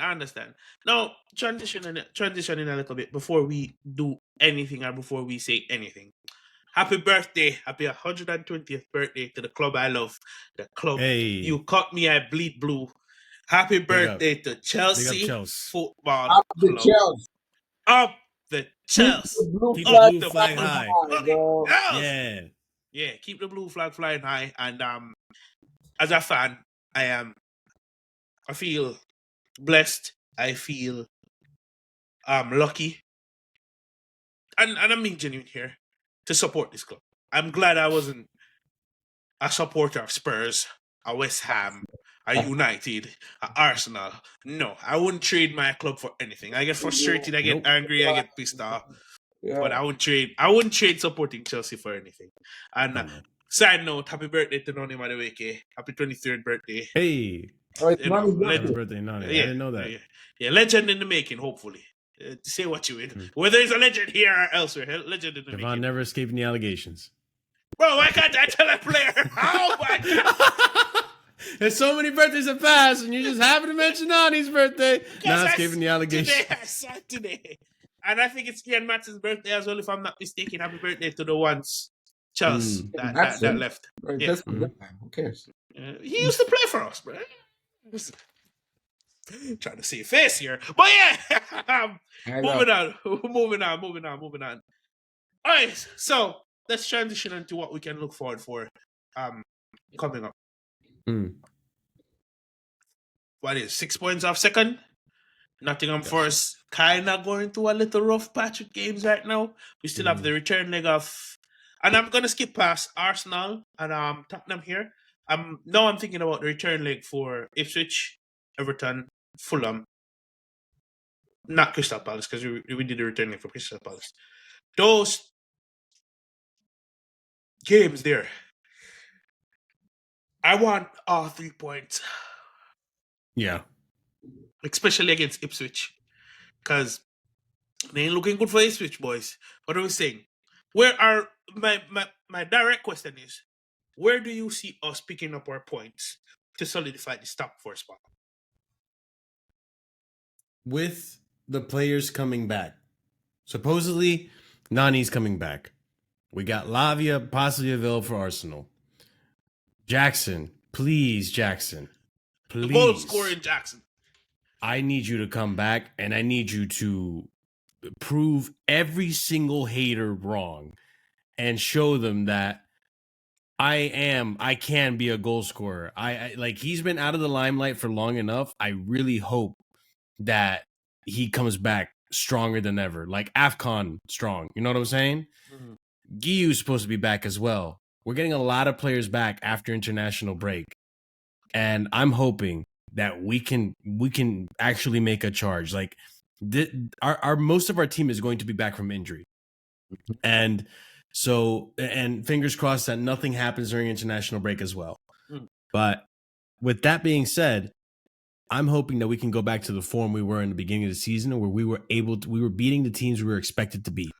Now transitioning a little bit before we do anything or before we say anything. Happy birthday. Happy 120th birthday to the club I love. The club Hey. you caught me, I bleed blue. Happy up. birthday to Big up Chelsea Chelsea. Football Up the Club. Chelsea. Up the Keep Chelsea. the blue Keep the flag blue flag high. bro. Yeah. Yeah, keep the blue flag flying high. And as a fan, I feel blessed. I feel lucky. And I'm being genuine here to support this club. I'm glad I wasn't a supporter of Spurs, a West Ham, a United, a Arsenal. No, I wouldn't trade my club for anything. I get frustrated, I get Nope. angry, I get pissed off. But Yeah. I wouldn't trade supporting Chelsea for anything. And Oh, no. side note, happy birthday to Noni Madueke. Happy 23rd birthday. Hey. Oh, it's You not know, his Happy birthday. birthday, Nani. I yeah, didn't know that. yeah, legend in the making, hopefully. Say what you will. Whether it's a legend here or elsewhere, legend in the Javon making. never escaping the allegations. Bro, why can't I tell a player? Oh my god! There's so many birthdays that pass, and you just happen to mention Nani's birthday. Not Because escaping the allegations. Today, I saw today. And I think it's Ian Mattson's birthday as well, if I'm not mistaken. Happy birthday to the ones, Charles, that Matson? left. Right, Yeah. that's who cares? He used to play for us, bro. Trying to see a face here. But yeah, moving on. All right, so let's transition into what we can look forward for coming up. What is 6 points off second? Nottingham Forest kind of going through a little rough patch with games right now. We still have the return leg of, and I'm gonna skip past Arsenal and Tottenham here. Now I'm thinking about the return leg for Ipswich, Everton, Fulham, not Crystal Palace because we did the return leg for Crystal Palace. Those games there, I want all 3 points. Yeah. Especially against Ipswich, because they ain't looking good for Ipswich, boys. What are we saying? Where are my direct question is, where do you see us picking up our points to solidify the top 4 spot? With the players coming back. Supposedly, Nani's coming back. We got Lavia possibly available for Arsenal. Jackson, please, Jackson. Please. The goal scoring Jackson. I need you to come back, and I need you to prove every single hater wrong and show them that I can be a goal scorer. I like, he's been out of the limelight for long enough. I really hope that he comes back stronger than ever, like AFCON strong. You know what I'm saying? Mm-hmm. Giyu's supposed to be back as well. We're getting a lot of players back after international break, and I'm hoping that we can actually make a charge. Like, our most of our team is going to be back from injury, and so, and fingers crossed that nothing happens during international break as well. But with that being said, I'm hoping that we can go back to the form we were in the beginning of the season, where we were beating the teams we were expected to beat.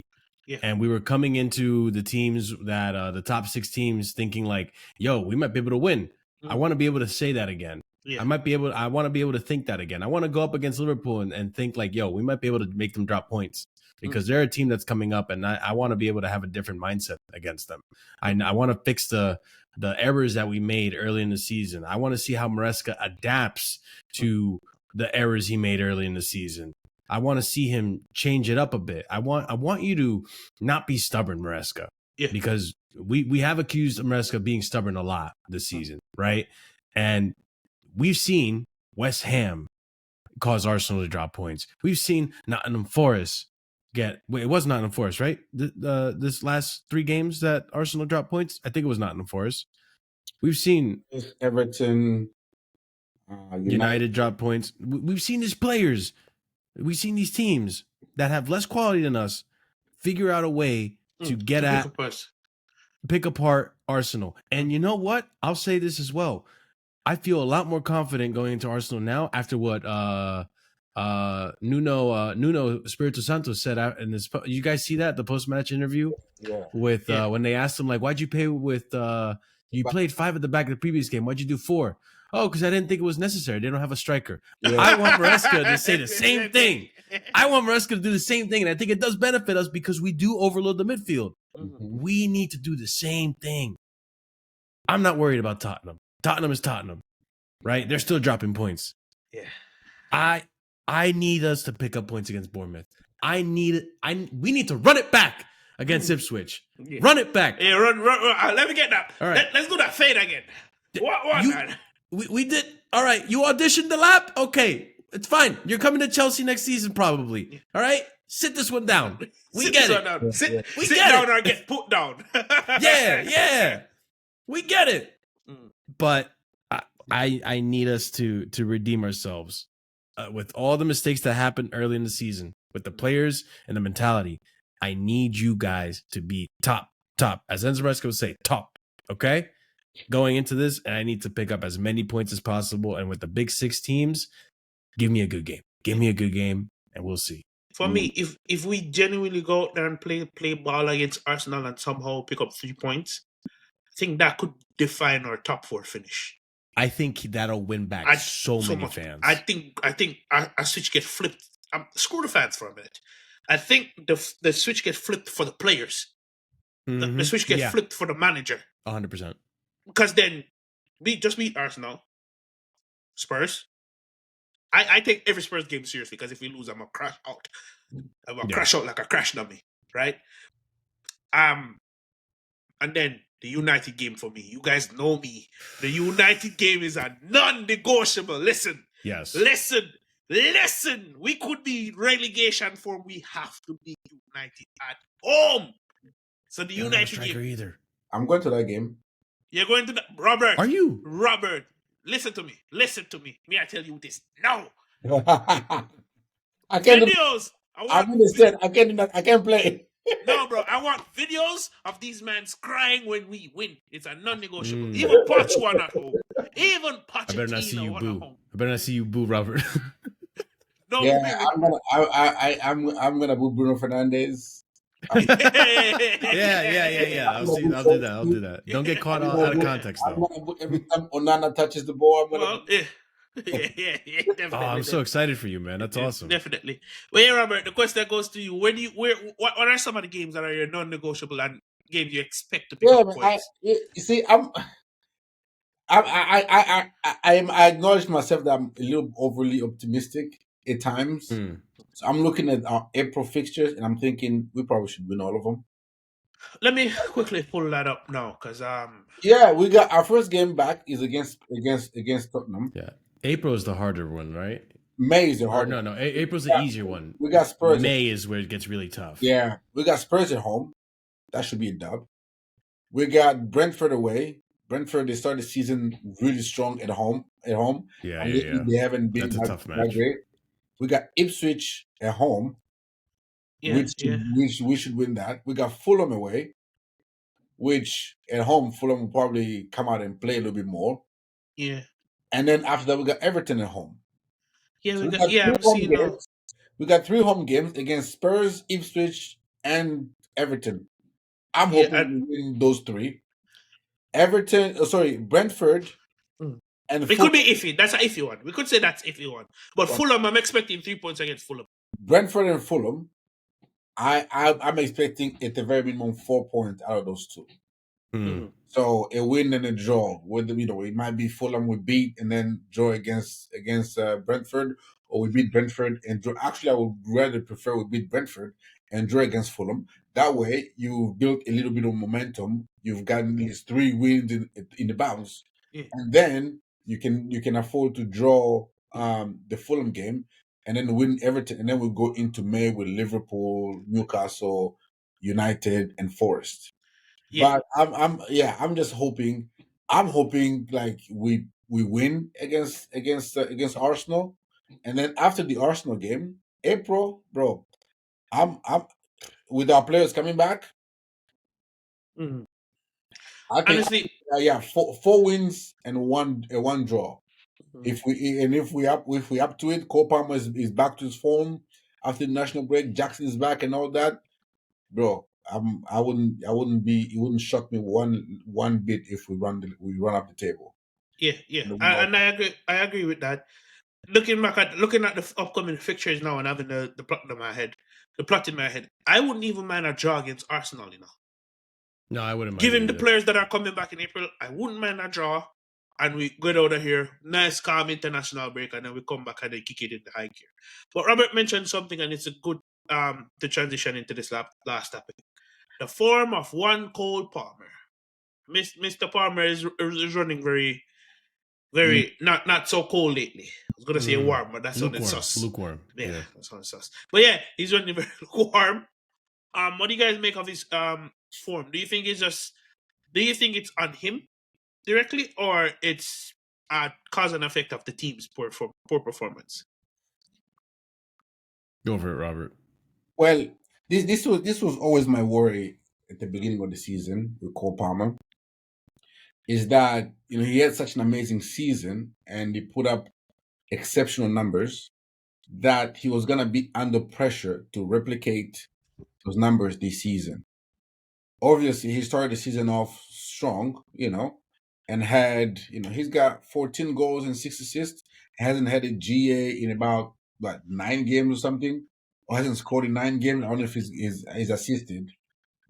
Yeah. And we were coming into the teams that the top 6 teams thinking like, yo, we might be able to win. I want to be able to say that again. Yeah. I want to be able to think that again. I want to go up against Liverpool and think like, yo, we might be able to make them drop points, because they're a team that's coming up, and I want to be able to have a different mindset against them. I want to fix the errors that we made early in the season. I want to see how Maresca adapts to the errors he made early in the season. I want to see him change it up a bit. I want you to not be stubborn, Maresca. Yeah. Because we have accused Maresca of being stubborn a lot this season, right? And we've seen West Ham cause Arsenal to drop points. We've seen Nottingham Forest it was Nottingham Forest, right? This last 3 games that Arsenal dropped points, I think it was Nottingham Forest. We've seen Everton, United drop points. We've seen these players. We've seen these teams that have less quality than us figure out a way to pick apart Arsenal. And you know what? I'll say this as well. I feel a lot more confident going into Arsenal now after what Nuno Espirito Santo said out in this. You guys see that, the post-match interview with when they asked him like, why'd you pay with you played 5 at the back of the previous game, why'd you do 4? Oh, because I didn't think it was necessary. They don't have a striker. I want Maresca to say the same thing. I want Maresca to do the same thing, and I think it does benefit us because we do overload the midfield. We need to do the same thing. I'm not worried about Tottenham. Tottenham is Tottenham, right? They're still dropping points. I need us to pick up points against Bournemouth. We need to run it back against Ipswich. Yeah. Run it back. Yeah, run. Let me get that. All right. Let's do that fade again. What man? We did. All right. You auditioned the lap? Okay. It's fine. You're coming to Chelsea next season, probably. All right? Sit this one down. We get it. Down. Sit We sit get down it. or get put down. Yeah. We get it. Mm. But I need us to redeem ourselves with all the mistakes that happened early in the season, with the players and the mentality. I need you guys to be top. As Enzo Maresca would say, top. Okay? Going into this, and I need to pick up as many points as possible. And with the big 6 teams, give me a good game. Give me a good game, and we'll see. For me, if we genuinely go out there and play ball against Arsenal and somehow pick up 3 points, I think that could define our top 4 finish. I think that'll win back so many much. fans. I think our switch get flipped. Screw the fans for a minute. I think the switch get flipped for the players. The switch gets flipped for the manager. 100%. Because then just beat Arsenal, Spurs. I take every Spurs game seriously because if we lose, I'm gonna crash out. I'm gonna crash out like a crash dummy, right? And then the United game for me. You guys know me. The United game is a non-negotiable. Listen. Yes. Listen. We could be relegation form. We have to beat United at home. So the United game. Either. I'm going to that game. You're going to that, Robert. Are you? Robert, listen to me. May I tell you this now? I can't. Videos. I understand. I can't do that. I can't play. No, bro. I want videos of these men crying when we win. It's a non-negotiable. Even Poch won at home. Even Poch. I better not see you boo. I better not see you boo, Robert. No, yeah, I'm gonna boo Bruno Fernandes. Yeah. I'll do that. Don't get caught out of context, though. Every time Onana touches the ball, yeah, definitely. Oh, I'm so excited for you, man. That's awesome. Definitely. Well, yeah, Robert, the question goes to you. What are some of the games that are your non-negotiable and games you expect to pick up points? You see, I acknowledge myself that I'm a little overly optimistic at times. So I'm looking at our April fixtures and I'm thinking we probably should win all of them. Let me quickly pull that up now, because we got our first game back is against Tottenham. Yeah, April is the harder one, right? May is the harder. No, April's the easier one. We got Spurs. May is where it gets really tough. Yeah, we got Spurs at home. That should be a dub. We got Brentford away. Brentford, they started the season really strong at home. Yeah. They haven't been That's a tough match. great. We got Ipswich at home. Which we should win that. We got Fulham away, which at home Fulham will probably come out and play a little bit more. Yeah. And then after that we got Everton at home. Yeah, so we got 3 home games against Spurs, Ipswich, and Everton. I'm hoping we win those 3. Brentford. And it could be iffy. That's an iffy one. We could say that's iffy one. But Fulham, I'm expecting 3 points against Fulham. Brentford and Fulham. I'm expecting at the very minimum 4 points out of those 2. So a win and a draw. It might be Fulham we beat and then draw against Brentford, or we beat Brentford and draw. Actually, I would rather prefer we beat Brentford and draw against Fulham. That way, you've built a little bit of momentum. You've gotten at least 3 wins in the bounce, and then you can afford to draw the Fulham game. And then win Everton, and then we'll go into May with Liverpool, Newcastle, United, and Forest. Yeah. But I'm just hoping. I'm hoping like we win against Arsenal, and then after the Arsenal game, April, bro, I'm with our players coming back. Honestly, 4 wins and one draw. If we up to it, Cole Palmer is back to his form after the national break. Jackson is back and all that, bro. It wouldn't shock me one bit if we run up the table. Yeah, and I agree with that. Looking at the upcoming fixtures now and having the plot in my head, I wouldn't even mind a draw against Arsenal. No, I wouldn't mind. Given the players that are coming back in April, I wouldn't mind a draw. and we get out of here. Nice, calm international break, and then we come back and then kick it in the high gear. But Robert mentioned something, and it's a good to transition into this last topic. The form of one Cole Palmer. Mr. Palmer is running Mm. very not so cold lately. I was gonna say warm, but that sounded Lukewarm. sus. Lukewarm. Yeah, that sounded sus. But yeah, he's running very warm. What do you guys make of his form? Do you think it's on him directly, or it's cause and effect of the team's poor performance? Go for it, Robert. Well, this was always my worry at the beginning of the season with Cole Palmer, is that he had such an amazing season and he put up exceptional numbers, that he was gonna be under pressure to replicate those numbers this season. Obviously, he started the season off strong, and he's got 14 goals and 6 assists. He hasn't had a GA in about 9 games or something, or hasn't scored in 9 games. I don't know if he's assisted,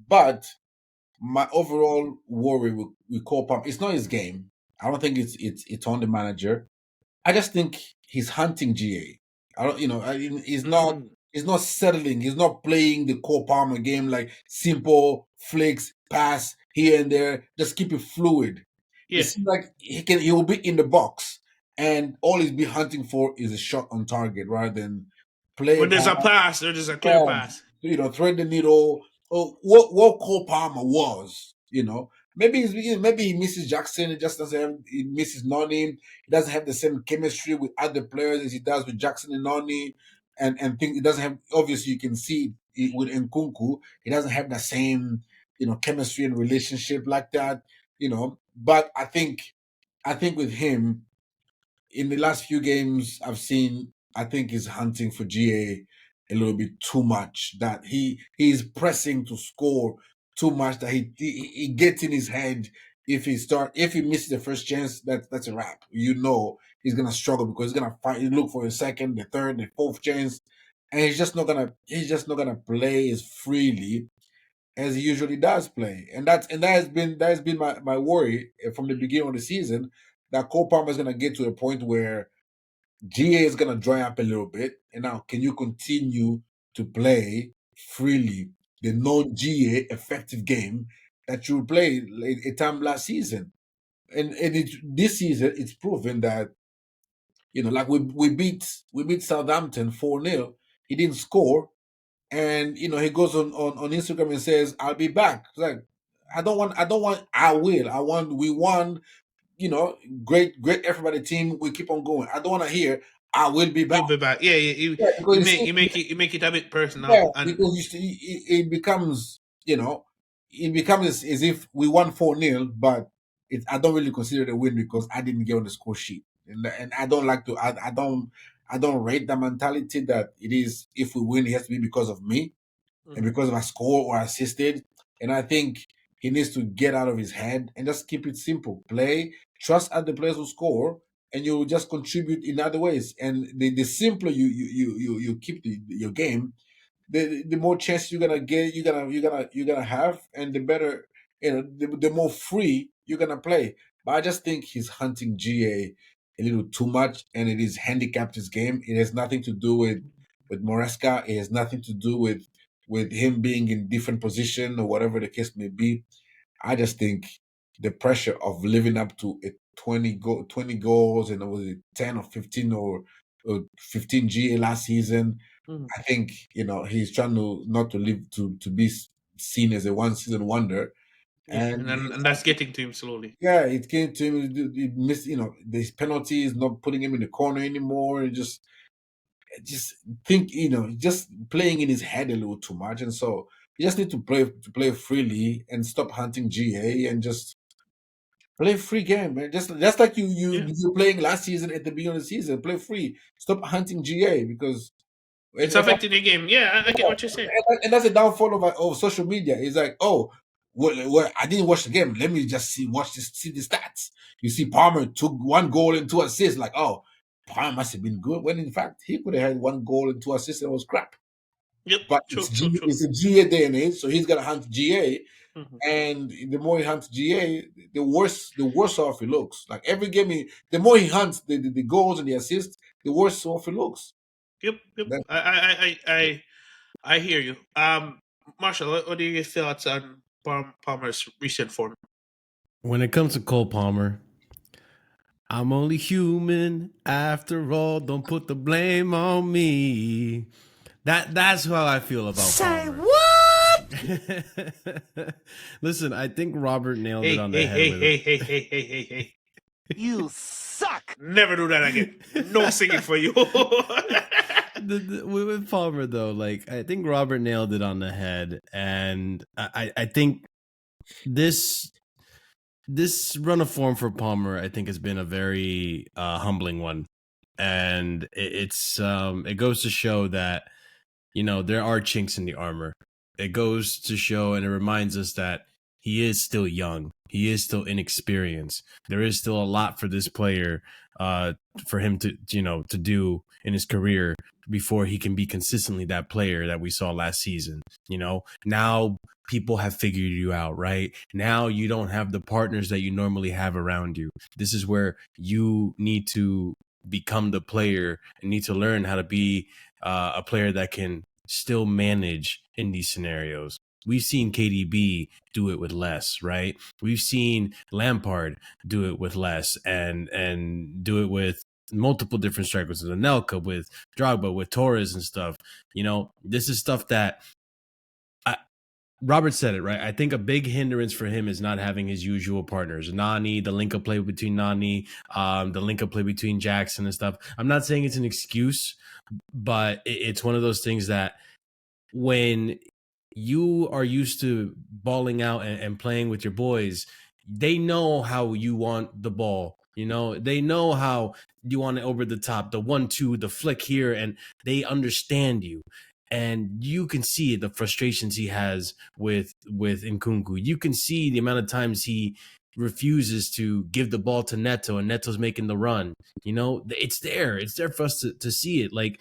but my overall worry with Cole Palmer, it's not his game. I don't think it's on the manager. I just think he's hunting GA. I don't, he's not settling. He's not playing the Cole Palmer game, like simple flicks, pass here and there. Just keep it fluid. Yeah, It seems like he will be in the box, and all he's be hunting for is a shot on target rather than play a when there's pass. a pass, there's a clear Yeah, pass. thread the needle. Oh, what Cole Palmer was, maybe he misses Jackson. He just doesn't have. He misses Noni. He doesn't have the same chemistry with other players as he does with Jackson and Noni, and think he doesn't have. Obviously, you can see it with Nkunku. He doesn't have the same, chemistry and relationship like that. But I think with him, in the last few games I've seen, I think he's hunting for GA a little bit too much. That he's pressing to score too much. That he gets in his head. If he misses the first chance, that's a wrap. He's gonna struggle because he's gonna fight. Look for a second, the third, the fourth chance, and he's just not gonna play as freely as he usually does play. And that has been my worry from the beginning of the season, that Cole Palmer is gonna get to a point where GA is gonna dry up a little bit. And now, can you continue to play freely the non-GA effective game that you played a time last season? And this season it's proven that, like we beat Southampton 4-0. He didn't score, and he goes on Instagram and says, "I'll be back." It's like, I don't want I will. I want we won, great effort by the team. We keep on going. I don't want to hear I will be back. We'll be back. Yeah, Yeah, because you make it a bit personal, yeah, and because it becomes, as if we won 4-0, but I don't really consider it a win because I didn't get on the score sheet. And I don't like to I don't rate the mentality that it is, if we win, it has to be because of me and because of a score or assisted. And I think he needs to get out of his head and just keep it simple. Play, trust other players who score, and you will just contribute in other ways. And the simpler you keep your game, the more chances you're gonna get, you're gonna have, and the better, the more free you're gonna play. But I just think he's hunting GA a little too much, and it is handicapped his game. It has nothing to do with Maresca. It has nothing to do with him being in different position or whatever the case may be. I just think the pressure of living up to a 20 goals, and was it 10 or 15 or 15 GA last season. I think he's trying to not to live to be seen as a one season wonder, yeah, and and that's getting to him slowly. yeah, it came to him. He missed, these penalties, not putting him in the corner anymore. And just think, just playing in his head a little too much, and so you just need to play freely and stop hunting GA and just play a free game, man. Just like Yeah, you were playing last season at the beginning of the season. Play free. Stop hunting GA, because it's and affecting the game. Yeah, I get what you're saying. and that's a downfall of social media. It's like, oh, well, I didn't watch the game. Let me just see the stats. You see, Palmer took 1 goal and 2 assists. Like, oh, Palmer must have been good. When in fact, he could have had 1 goal and 2 assists and it was crap. Yep, But true. it's a GA day and age, so he's gonna hunt GA. Mhm. And the more he hunts GA, the worse off he looks. Like every game, the more he hunts the goals and the assists, the worse off he looks. Yep, yep. That, I hear you. Marshall, what are your thoughts on Palmer's recent form? When it comes to Cole Palmer, I'm only human after all. Don't put the blame on me. That's how I feel about Palmer. What? Listen, I think Robert nailed it on the head with it. Hey. You suck. Never do that again. No singing for you. With Palmer though, like I think Robert nailed it on the head, and I think this run of form for Palmer, I think, has been a very humbling one, and it goes to show that there are chinks in the armor. It goes to show, and it reminds us that he is still young. He is still inexperienced. There is still a lot for this player, for him to do in his career before he can be consistently that player that we saw last season. Now people have figured you out, right? Now you don't have the partners that you normally have around you. This is where you need to become the player and need to learn how to be a player that can still manage in these scenarios. We've seen KDB do it with less, right? We've seen Lampard do it with less and do it with multiple different strikers, with Anelka, with Drogba, with Torres and stuff. This is stuff that Robert said it, right? I think a big hindrance for him is not having his usual partners. Nani, the link-up play between Nani, the link-up play between Jackson and stuff. I'm not saying it's an excuse, but it's one of those things that when you are used to balling out and playing with your boys, they know how you want the ball. They know how you want it over the top, the 1-2, the flick here, and they understand you. And you can see the frustrations he has with Nkunku. You can see the amount of times he refuses to give the ball to Neto, and Neto's making the run. It's there. It's there for us to see it. Like,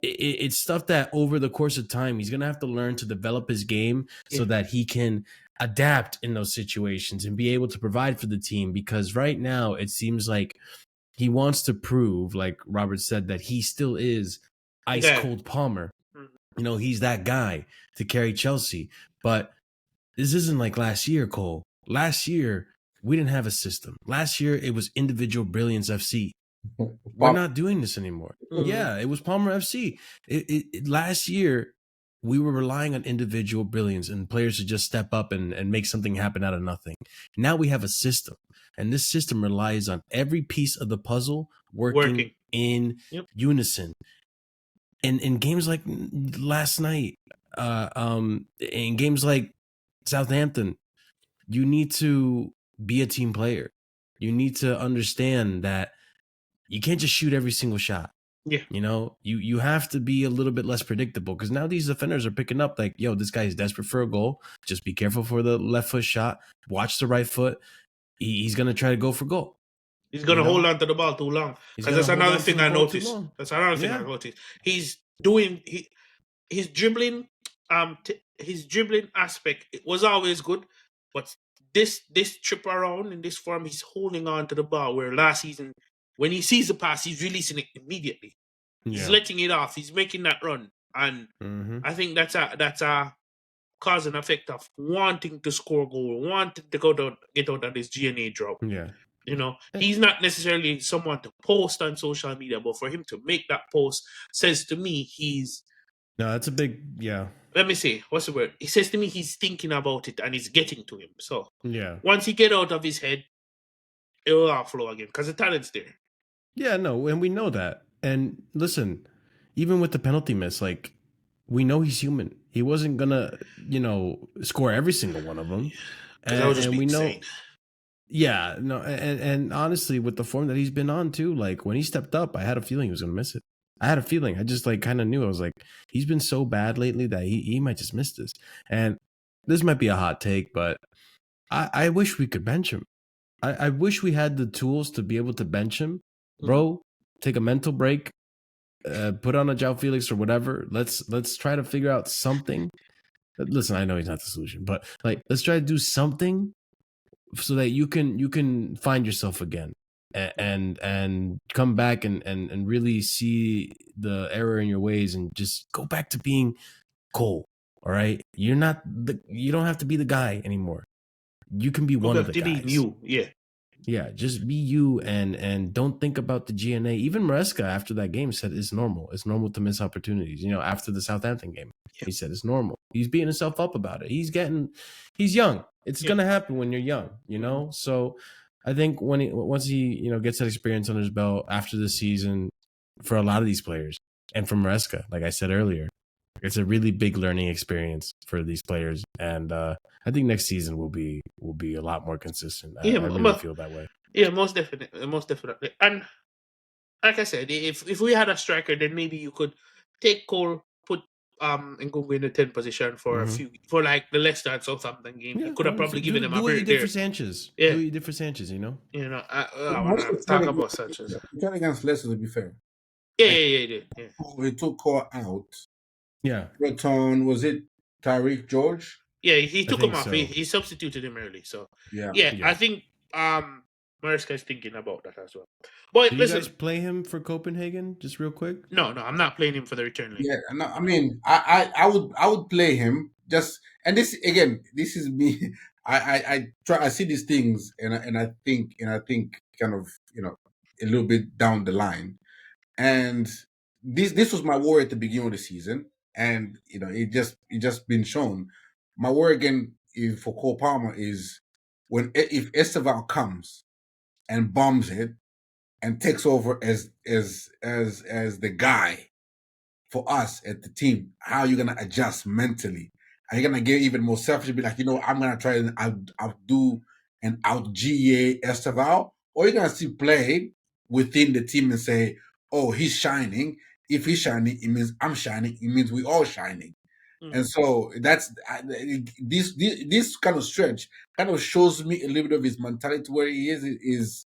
it's stuff that over the course of time, he's going to have to learn to develop his game so that he can adapt in those situations and be able to provide for the team. Because right now it seems like he wants to prove, like Robert said, that he still is ice cold Palmer. He's that guy to carry Chelsea. But this isn't like last year, Cole. Last year, we didn't have a system. Last year, it was individual brilliance FC. We're not doing this anymore. Mhm. Yeah, it was Palmer FC. Last year, we were relying on individual brilliance and players to just step up and make something happen out of nothing. Now we have a system, and this system relies on every piece of the puzzle working. in unison. And in games like last night, in games like Southampton, you need to be a team player. You need to understand that you can't just shoot every single shot. Yeah. You have to be a little bit less predictable, because now these defenders are picking up like, yo, this guy is desperate for a goal. Just be careful for the left foot shot. Watch the right foot. He's going to try to go for goal. He's going to hold on to the ball too long. Because that's another thing I noticed. That's another thing I noticed. He's doing his dribbling. His dribbling aspect, it was always good, but this trip around in this form, he's holding on to the ball. Where last season, when he sees the pass, he's releasing it immediately. He's letting it off. He's making that run, and I think that's a cause and effect of wanting to score goal, wanting to get out of this GNA drought. Yeah. He's not necessarily someone to post on social media, but for him to make that post says to me that's a big, let me see, what's the word? He says to me he's thinking about it and it's getting to him. So once he get out of his head, it will all flow again because the talent's there. Yeah, no, and we know that. And listen, even with the penalty miss, like, we know he's human. He wasn't gonna, score every single one of them. And we know. Insane. Yeah, no, and honestly, with the form that he's been on too, like when he stepped up, I had a feeling he was gonna miss it. I had a feeling. I just kind of knew. I was like, he's been so bad lately that he might just miss this. And this might be a hot take, but I wish we could bench him. I wish we had the tools to be able to bench him, bro. Take a mental break, put on a João Felix or whatever. Let's try to figure out something listen, I know he's not the solution, but like, let's try to do something so that you can find yourself again and come back and really see the error in your ways and just go back to being Cole. All right, you don't have to be the guy anymore. You can be one of the to be guys. new, yeah. Yeah, just be you and don't think about the GNA. Even Maresca after that game said it's normal. It's normal to miss opportunities. You know, after the Southampton game, he said it's normal. He's beating himself up about it. He's young. It's gonna happen when you're young, you know. So I think once he gets that experience under his belt after the season, for a lot of these players and for Maresca, like I said earlier, it's a really big learning experience for these players, and I think next season will be a lot more consistent. I really feel that way. Yeah, most definitely. And like I said, if we had a striker, then maybe you could take Cole, put Nkunku in the 10 position for like the Leicester and Southampton game. Yeah, You could have probably given him a do what you break did there. for Sanchez. Yeah. Do what you did for Sanchez. You know. You know, I want Maresca to talk about Sanchez. He tried against Leicester, to be fair. Yeah, he did. He took Cole out. Yeah. Breton, was it Tyreek George? Yeah, he took him off. So. He substituted him early. So yeah. I think Maresca is thinking about that as well. But did listen, you guys play him for Copenhagen just real quick? No, I'm not playing him for the return leg. Yeah, no, I mean, I would play him just, and this again, this is me. I see these things and I think kind of a little bit down the line, and this was my worry at the beginning of the season, and it just been shown. My worry again for Cole Palmer is if Esteval comes and bombs it and takes over as the guy for us at the team, how are you gonna adjust mentally? Are you gonna get even more selfish and be like, I'm gonna try and outdo and out GA Esteval, or are you gonna still play within the team and say, oh, he's shining. If he's shining, it means I'm shining. It means we all shining. And so that's this kind of stretch kind of shows me a little bit of his mentality where he is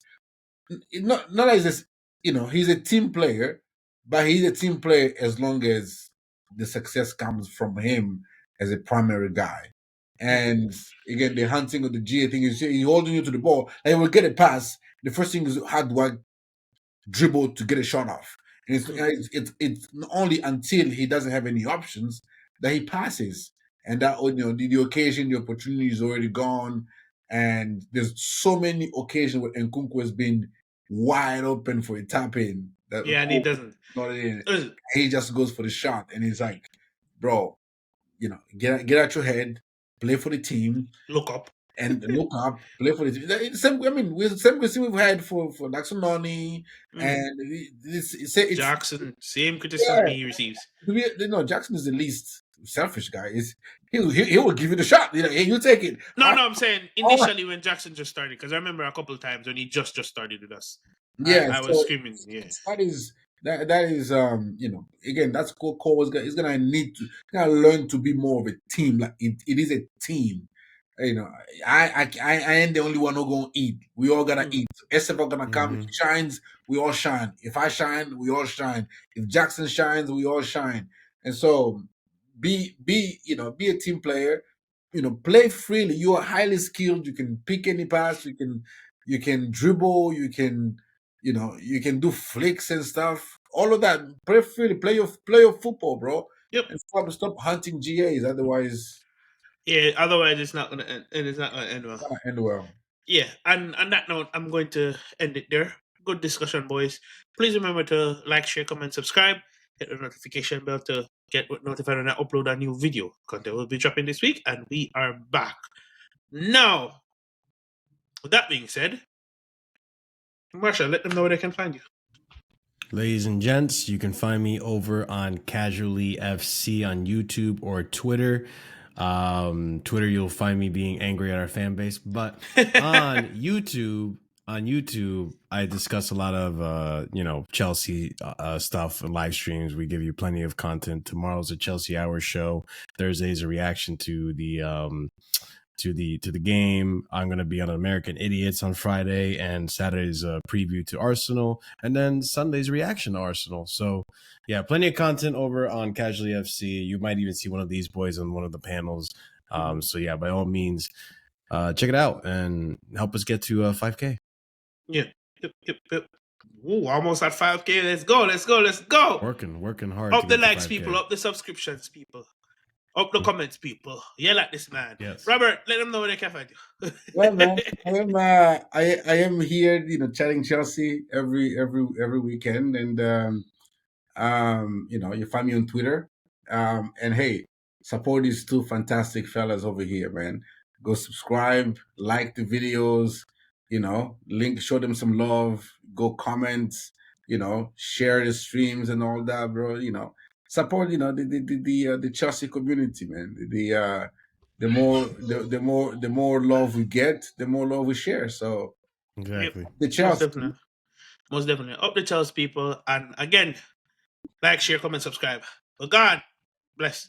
not as he's a team player, but he's a team player as long as the success comes from him as a primary guy. And again, the hunting of the GA thing is he's holding you to the ball, and he will get a pass. The first thing is how do I dribble to get a shot off? And it's only until he doesn't have any options that he passes, and that the occasion, the opportunity is already gone. And there's so many occasions where Nkunku has been wide open for a tap in. And he doesn't. Not in. He just goes for the shot, and he's like, "Bro, get out your head, play for the team, look up, play for the team." The same question we've had for Daxononi and Jackson. Same criticism he receives. Jackson is the least selfish guy. He will give you the shot. You take it. No, I'm saying initially when Jackson just started, because I remember a couple of times when he just started with us. Yeah, I was screaming. Yeah, that is again, that's Cole is gonna need to learn to be more of a team. Like it is a team. I ain't the only one who gonna eat. We all gotta eat. Esteban gonna come. If he shines, we all shine. If I shine, we all shine. If Jackson shines, we all shine. And so be a team player. Play freely. You are highly skilled. You can pick any pass. You can dribble. You can do flicks and stuff. All of that. Play freely. Play your football, bro. Yep. And stop hunting GAs. Otherwise. Yeah. Otherwise, it's not gonna end. It's not gonna end well. It's not gonna end well. Yeah. And on that note, I'm going to end it there. Good discussion, boys. Please remember to like, share, comment, subscribe. Hit the notification bell to get notified when I upload a new video. Content will be dropping this week, and we are back. Now, with that being said, Marshall, let them know where they can find you. Ladies and gents, you can find me over on Casually FC on YouTube or Twitter. Twitter, you'll find me being angry at our fan base, but on YouTube, I discuss a lot of Chelsea stuff and live streams. We give you plenty of content. Tomorrow's a Chelsea Hour show. Thursday's a reaction to the to the game. I'm gonna be on American Idiots on Friday, and Saturday's a preview to Arsenal, and then Sunday's reaction to Arsenal. So yeah, plenty of content over on Casually FC. You might even see one of these boys on one of the panels. So yeah, by all means, check it out and help us get to 5K. Yeah. Yep. Ooh, almost at 5K. Let's go. Working hard. Up to the get to likes, 5K. people. Up the subscriptions, people. Up the comments, people. Yeah, like this, man. Yes. Robert, let them know where they can find you. Well, man, I am here, chatting Chelsea every weekend, and you find me on Twitter. And hey, support these two fantastic fellas over here, man. Go subscribe, like the videos, link, show them some love, go comment, share the streams and all that, bro. Support, the Chelsea community, man. The more love we get, the more love we share. So Exactly. the Chelsea. Most definitely. Up the Chelsea, people. And again, like, share, comment, subscribe. But God bless.